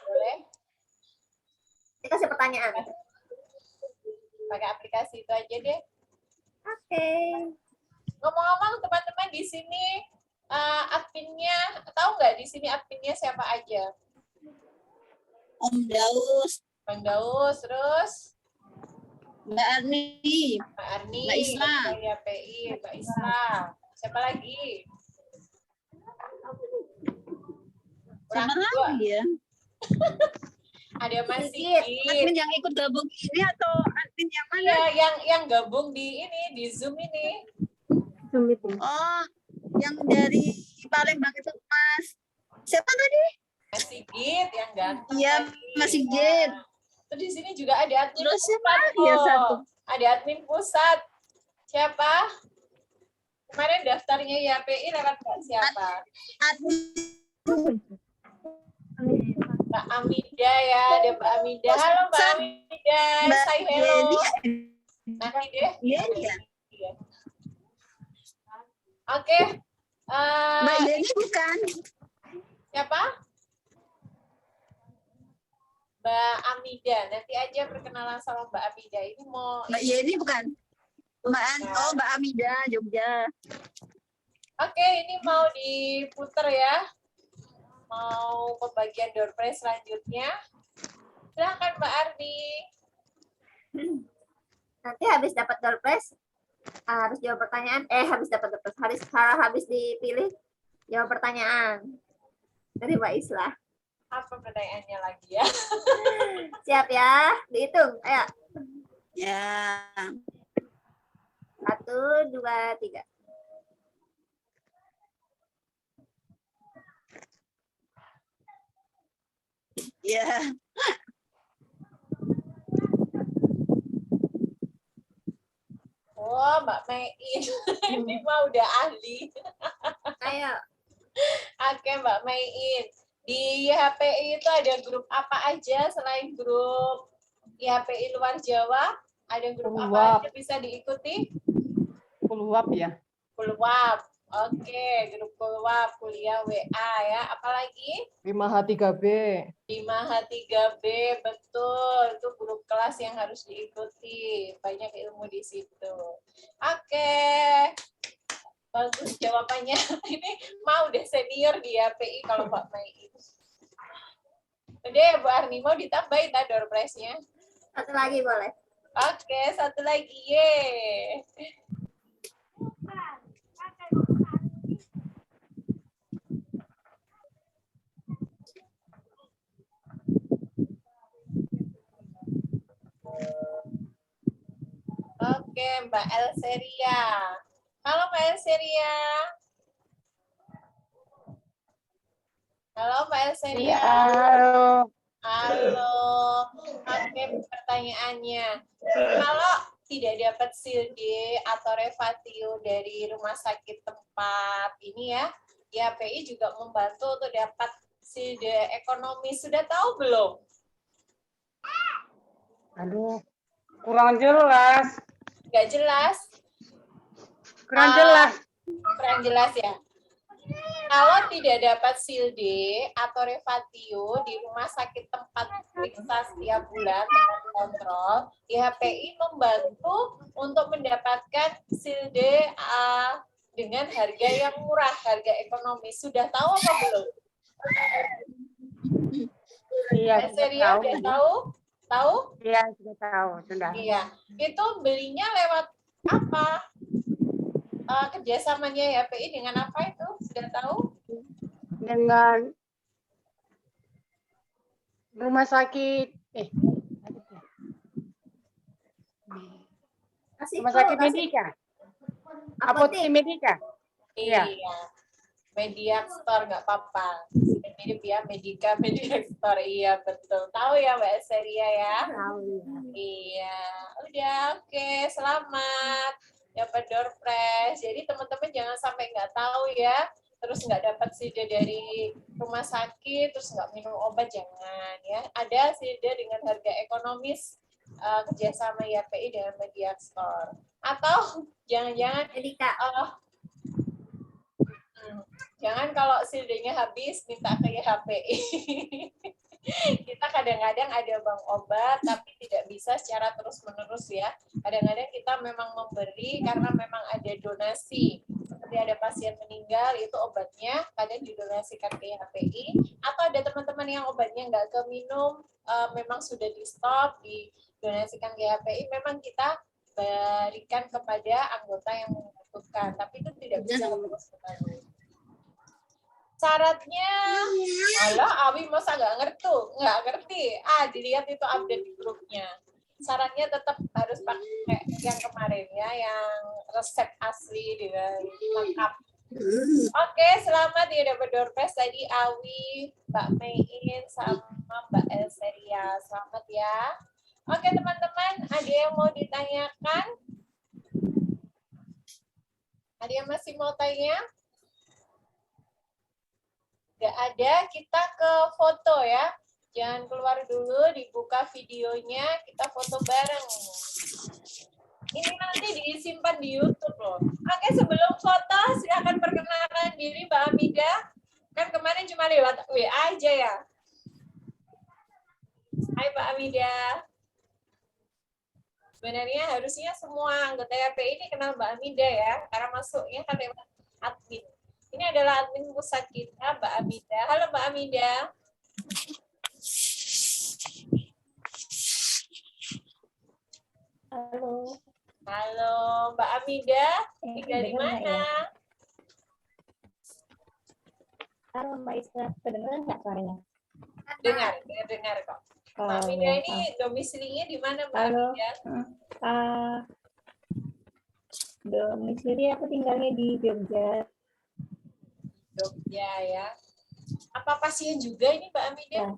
Speaker 1: Boleh?
Speaker 4: Dikasih pertanyaan.
Speaker 1: Pakai aplikasi itu aja deh.
Speaker 4: Oke.
Speaker 1: Ngomong-ngomong teman-teman di sini adminnya, tahu nggak di sini adminnya siapa aja?
Speaker 12: Om Daus.
Speaker 1: Bang Daus, terus
Speaker 12: Mbak Arni.
Speaker 1: Mbak Arni,
Speaker 12: Mbak Isla.
Speaker 1: Mbak YAPI, Mbak Isla. Siapa lagi?
Speaker 12: Siapa lagi ya?
Speaker 1: Ada Mas Sigit.
Speaker 12: Admin yang ikut gabung ini atau admin yang mana?
Speaker 1: Iya, yang gabung di Zoom ini.
Speaker 12: Oh, yang dari Palembang itu Mas. Siapa tadi?
Speaker 1: Mas Sigit yang ganteng.
Speaker 12: Iya, Mas Sigit.
Speaker 1: Terus di sini juga ada admin
Speaker 12: Terus siapa
Speaker 1: pusat.
Speaker 12: lagi ya satu?
Speaker 1: Ada admin pusat. Siapa? Kemarin daftarnya YAPI lewat siapa? Mbak Amida ya, ada Mbak Amida. Halo Mbak Amida, say hello. Nanti deh. Iya. Oke.
Speaker 12: Mbak Yeni bukan?
Speaker 1: Siapa? Mbak Amida. Nanti aja perkenalan sama Mbak Amida. Ini mau.
Speaker 12: Mbak Yeni bukan? Mbak Amida, Jogja.
Speaker 1: Oke, ini mau diputer ya. Mau pembagian door prize selanjutnya. Silakan Mbak Ardi.
Speaker 4: Nanti habis dapat door prize, harus jawab pertanyaan. Habis dapat door prize, habis dipilih jawab pertanyaan dari Mbak Isla.
Speaker 1: Apa pertanyaannya lagi ya?
Speaker 4: Siap ya? Dihitung. Ayo.
Speaker 12: Ya.
Speaker 4: 1, 2, 3.
Speaker 12: Ya.
Speaker 1: Oh, sama Mbak Mein. Ini mah udah ahli.
Speaker 4: Ayo.
Speaker 1: Oke Mbak Mein. Di YHPI itu ada grup apa aja selain grup YHPI luar Jawa? Ada grup apa
Speaker 6: Pulwap.
Speaker 1: aja bisa diikuti?
Speaker 6: Pulwap ya.
Speaker 1: Pulwap. Oke, grup Pulwap, kuliah WA ya. Apalagi?
Speaker 6: 5H3B.
Speaker 1: 5H3B, betul. Itu grup kelas yang harus diikuti. Banyak ilmu di situ. Oke. Bagus jawabannya. Ini mau udah senior di YHPI kalau Mbak Mai. Udah ya Bu Arni, mau ditambahin tak door prize-nya?
Speaker 4: Satu lagi boleh.
Speaker 1: Oke, satu lagi. Ye. Oke, Mbak Elseria. Halo Mbak Elseria. Halo Mbak Elseria.
Speaker 8: Halo.
Speaker 1: Halo. Oke, pertanyaannya. Kalau tidak dapat SILD atau revatio dari rumah sakit tempat ini ya, YHPI juga membantu untuk dapat SILD ekonomi. Sudah tahu belum?
Speaker 8: Aduh, kurang jelas.
Speaker 1: Nggak jelas?
Speaker 8: Kurang jelas.
Speaker 1: Kurang jelas ya? Kalau tidak dapat SILD atau revatio di rumah sakit tempat periksa setiap bulan, tempat kontrol, YHPI membantu untuk mendapatkan SILD dengan harga yang murah, harga ekonomis. Sudah tahu apa belum?
Speaker 8: Iya,
Speaker 1: Seria udah tahu? Tahu?
Speaker 8: Iya, sudah tahu, sudah.
Speaker 1: Iya. Itu belinya lewat apa? Kerjasamanya YHPI dengan apa itu? Sudah tahu?
Speaker 8: Dengan rumah sakit, rumah sakit Medika. Apotek Medika.
Speaker 1: Iya. Media Store nggak apa-apa. Mirip ya, Medika, Media Store. Iya, betul. Tahu ya Mbak Seria ya?
Speaker 8: Tahu.
Speaker 1: Iya. Udah, oke. Selamat. Dapat door prize. Jadi teman-teman jangan sampai nggak tahu ya. Terus nggak dapat SILD dari rumah sakit, terus nggak minum obat, jangan ya. Ada SILD dengan harga ekonomis kerjasama YHPI dengan Media Store. Atau jangan-jangan jangan kalau SILD-nya habis minta ke YHPI. Kita kadang-kadang ada bank obat tapi tidak bisa secara terus-menerus ya. Kadang-kadang kita memang memberi karena memang ada donasi. Seperti ada pasien meninggal, itu obatnya kadang didonasikan ke YHPI. Atau ada teman-teman yang obatnya nggak keminum, memang sudah di stop, didonasikan ke YHPI, memang kita berikan kepada anggota yang membutuhkan. Tapi itu tidak bisa terus-menerus. Syaratnya, alah Awi masa nggak ngerti. Dilihat itu update di grupnya. Syaratnya tetap harus pakai yang kemarin ya, yang resep asli dengan lengkap. Oke, selamat ya dapat door prize tadi Awi, Mbak Mein, sama Mbak Elseria. Selamat ya. Oke teman-teman, ada yang mau ditanyakan? Ada yang masih mau tanya? Nggak ada, kita ke foto ya. Jangan keluar dulu, dibuka videonya, kita foto bareng. Ini nanti disimpan di YouTube loh. Oke, sebelum foto, silakan perkenalkan diri Mbak Amida. Kan kemarin cuma lewat WA aja ya. Hai Mbak Amida. Sebenarnya harusnya semua anggota YHPI ini kenal Mbak Amida ya, karena masuknya kan lewat admin. Ini adalah admin pusat kita, Mbak Amida. Halo Mbak Amida.
Speaker 13: Halo.
Speaker 1: Halo Mbak Amida, tinggal di mana?
Speaker 13: Halo Mbak Isra, kedengeran nggak suaranya?
Speaker 1: Dengar kok. Mbak Amida ini domisilinya di mana Mbak Amida?
Speaker 13: Domisili aku tinggalnya di Jogja.
Speaker 1: Jogja ya. Apa pasien juga ini Mbak Amida?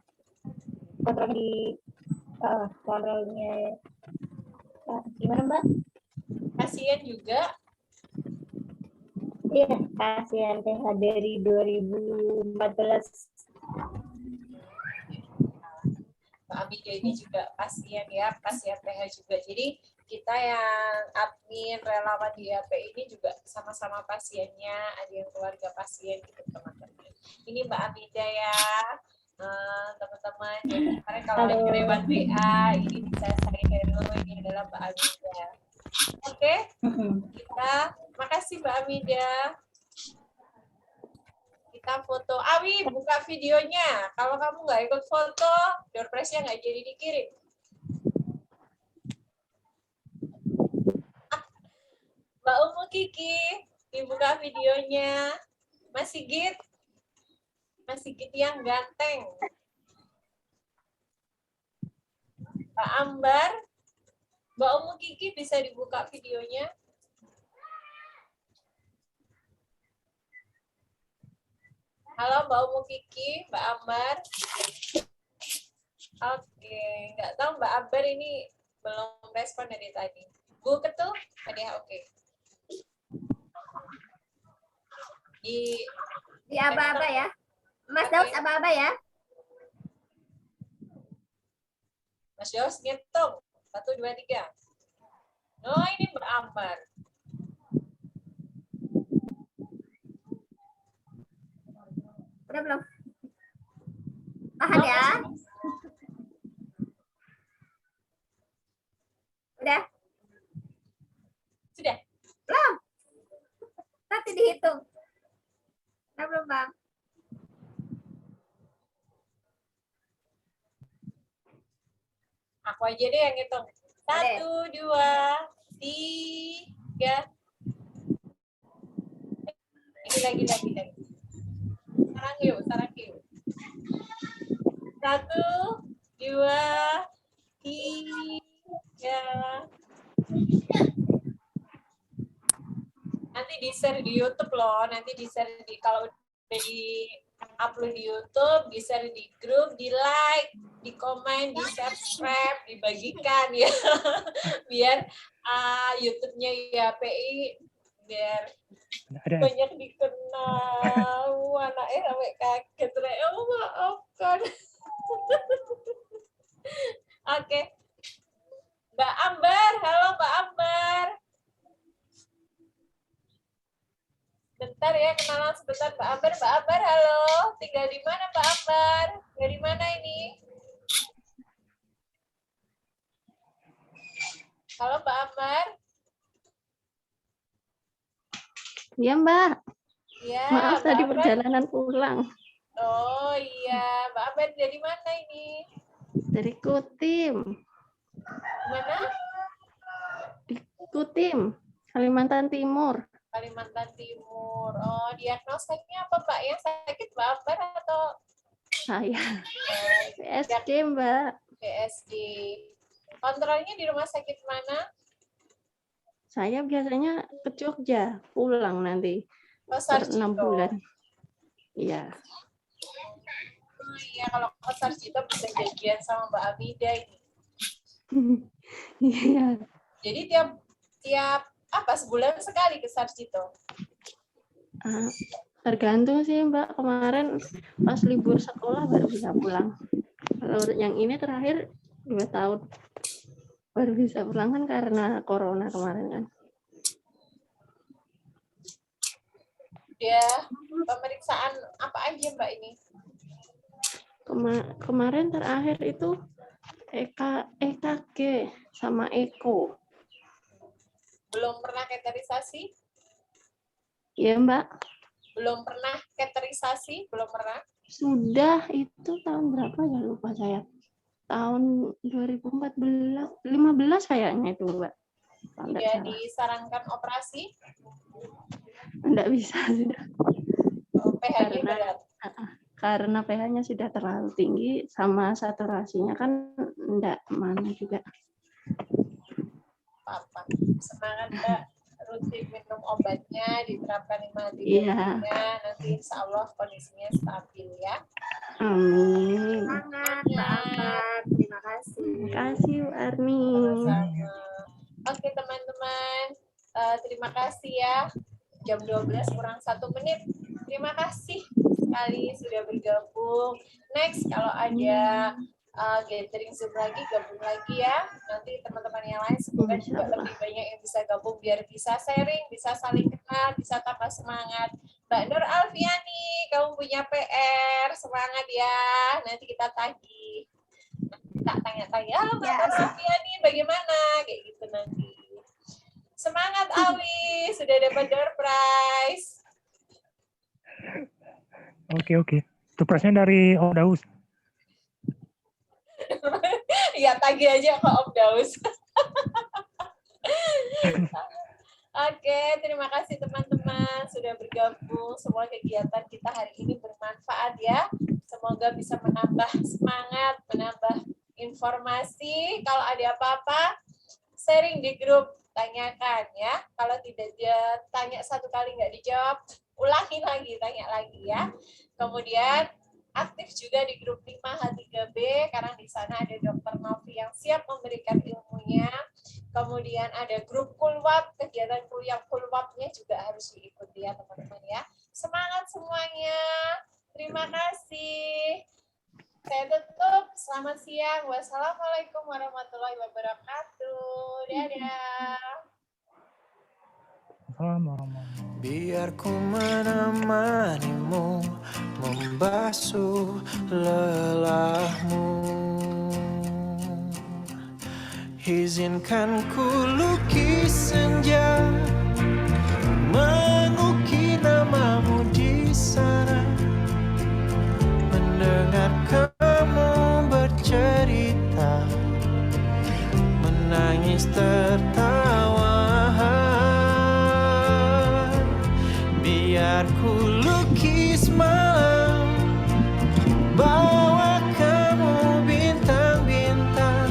Speaker 13: Kontrol di kontrolnya gimana Mbak?
Speaker 1: pasien juga?
Speaker 13: Iya, pasien PH dari 2014.
Speaker 1: Mbak Amida ini juga pasien ya, pasien PH juga. Jadi kita yang admin relawan di HP ini juga sama-sama pasiennya, ada yang keluarga pasien gitu teman-teman. Ini Mbak Amida ya, teman-teman. Jadi kemarin kalau lagi lewat WA, ini bisa saya hello, ini adalah Mbak Amida. Oke, kita makasih Mbak Amida. Kita foto. Awi, buka videonya. Kalau kamu nggak ikut foto, door prize-nya nggak jadi dikirim. Mbak Umu Kiki, dibuka videonya. Mas Sigit yang ganteng. Mbak Ambar, Mbak Umu Kiki bisa dibuka videonya. Halo Mbak Umu Kiki, Mbak Ambar. Oke, nggak tahu Mbak Ambar ini belum respon dari tadi. Bu Ketul, ada oke.
Speaker 4: Di aba-aba ya. Mas Daus aba-aba ya.
Speaker 1: Mas Daus ngitung. 1, 2, 3. Oh, ini Mbak Ambar.
Speaker 4: Udah belum? Tahan ya. Udah?
Speaker 1: Sudah?
Speaker 4: Belum. Nanti dihitung. Udah belum, Bang?
Speaker 1: Aku aja deh yang ngitung. 1, 2, 3. Ini lagi. Sarang yuk. 1, 2, 3. Nanti di-share di YouTube loh. Nanti di-share kalau udah di-upload di YouTube, di-share di grup, di-like, di komen, di subscribe, dibagikan ya. Biar YouTube-nya YHPI biar banyak dikenal. Anaknya sampai kaget. Oh, maafkan. Oke. Mbak Ambar, halo Mbak Ambar. Bentar ya, kenalan sebentar Mbak Ambar. Mbak Ambar, halo. Tinggal di mana Mbak Ambar? Dari mana ini? Halo Mbak Ambar.
Speaker 13: Iya, Mbak.
Speaker 1: Ya,
Speaker 13: Maaf
Speaker 1: Mbak
Speaker 13: tadi
Speaker 1: Ambar.
Speaker 13: perjalanan pulang.
Speaker 1: Oh iya, Mbak Ambar dari mana ini?
Speaker 13: Dari Kutim.
Speaker 1: Mana?
Speaker 13: Di Kutim, Kalimantan Timur.
Speaker 1: Kalimantan Timur. Oh, diagnosanya apa Mbak? Yang sakit Mbak Ambar atau?
Speaker 13: Saya. PSG, Mbak.
Speaker 1: PSG. Kontrolnya di rumah sakit mana?
Speaker 13: Saya biasanya ke Jogja, pulang nanti.
Speaker 1: Oh,
Speaker 13: Per 6
Speaker 1: Sarjito.
Speaker 13: bulan. Iya.
Speaker 1: Oh iya, kalau ke Sarjito bisa janjian sama Mbak Amida ini.
Speaker 13: Iya.
Speaker 1: Jadi tiap apa sebulan sekali ke Sarjito?
Speaker 13: Tergantung sih Mbak, kemarin pas libur sekolah baru bisa pulang. Kalau yang ini terakhir 2 tahun baru bisa pulang kan karena corona kemarin kan.
Speaker 1: Ya, pemeriksaan apa aja Mbak ini?
Speaker 13: Kemarin terakhir itu EKG sama eko.
Speaker 1: Belum pernah katerisasi?
Speaker 13: Iya Mbak.
Speaker 1: Belum pernah katerisasi? Belum pernah?
Speaker 13: Sudah, itu tahun berapa ya lupa saya. Tahun 2014, 15 kayaknya itu Mbak.
Speaker 1: Tidak disarankan operasi?
Speaker 13: Enggak bisa sudah.
Speaker 1: Oh, pH-nya berat.
Speaker 13: Karena pH-nya sudah terlalu tinggi sama saturasinya kan enggak mana juga.
Speaker 1: Apa? Semangat Mbak, rutin minum obatnya, diterapkan 5 hari
Speaker 13: Iya.
Speaker 1: nanti insya Allah kondisinya stabil ya.
Speaker 13: Amin.
Speaker 4: Semangat, Mbak Ambar. Terima kasih.
Speaker 13: Terima kasih, Bu Armi.
Speaker 1: Sama-sama. Oke teman-teman, Terima kasih ya. Jam 12 kurang 1 menit. Terima kasih sekali sudah bergabung. Next, kalau ada gathering Zoom lagi, gabung lagi ya. Nanti teman-teman yang lain semoga juga lebih banyak yang bisa gabung biar bisa sharing, bisa saling kenal, bisa tambah semangat. Mbak Nur Alfiani, kamu punya PR, semangat ya. Nanti kita tagih. Tak tanya-tanya, Mbak Alfiani bagaimana? Kayak gitu nanti. Semangat Awi, sudah dapat door prize.
Speaker 10: Oke. Itu prize-nya dari Om Daus.
Speaker 1: Ya, tagih aja ke Om Daus. Oke, terima kasih teman-teman sudah bergabung. Semua kegiatan kita hari ini bermanfaat ya. Semoga bisa menambah semangat, menambah informasi. Kalau ada apa-apa, sharing di grup, tanyakan ya. Kalau tidak dia tanya satu kali nggak dijawab, ulangi lagi, tanya lagi ya. Kemudian aktif juga di grup 5H3B karena di sana ada Dr. Novi yang siap memberikan ilmunya. Kemudian ada grup Kulwab, kegiatan kuliah Kulwabnya juga harus diikuti ya teman-teman ya. Semangat semuanya. Terima kasih. Saya tutup. Selamat siang. Wassalamualaikum warahmatullahi wabarakatuh. Dadah.
Speaker 5: Biar ku menemanimu, membasuh lelahmu. Izinkan ku lukis senja, mengukir namamu di sana. Mendengar kamu bercerita, menangis tertawa. Biar ku lukis malam, bawa kamu bintang-bintang,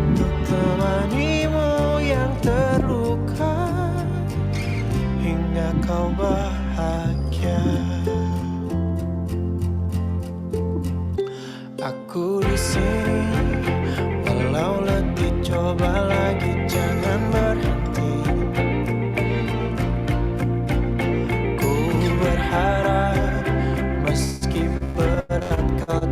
Speaker 5: untuk temanimu yang terluka, hingga kau bahagia. Aku di sini, walau letih coba lagi, jangan berhenti. Ku berharap meski berat kau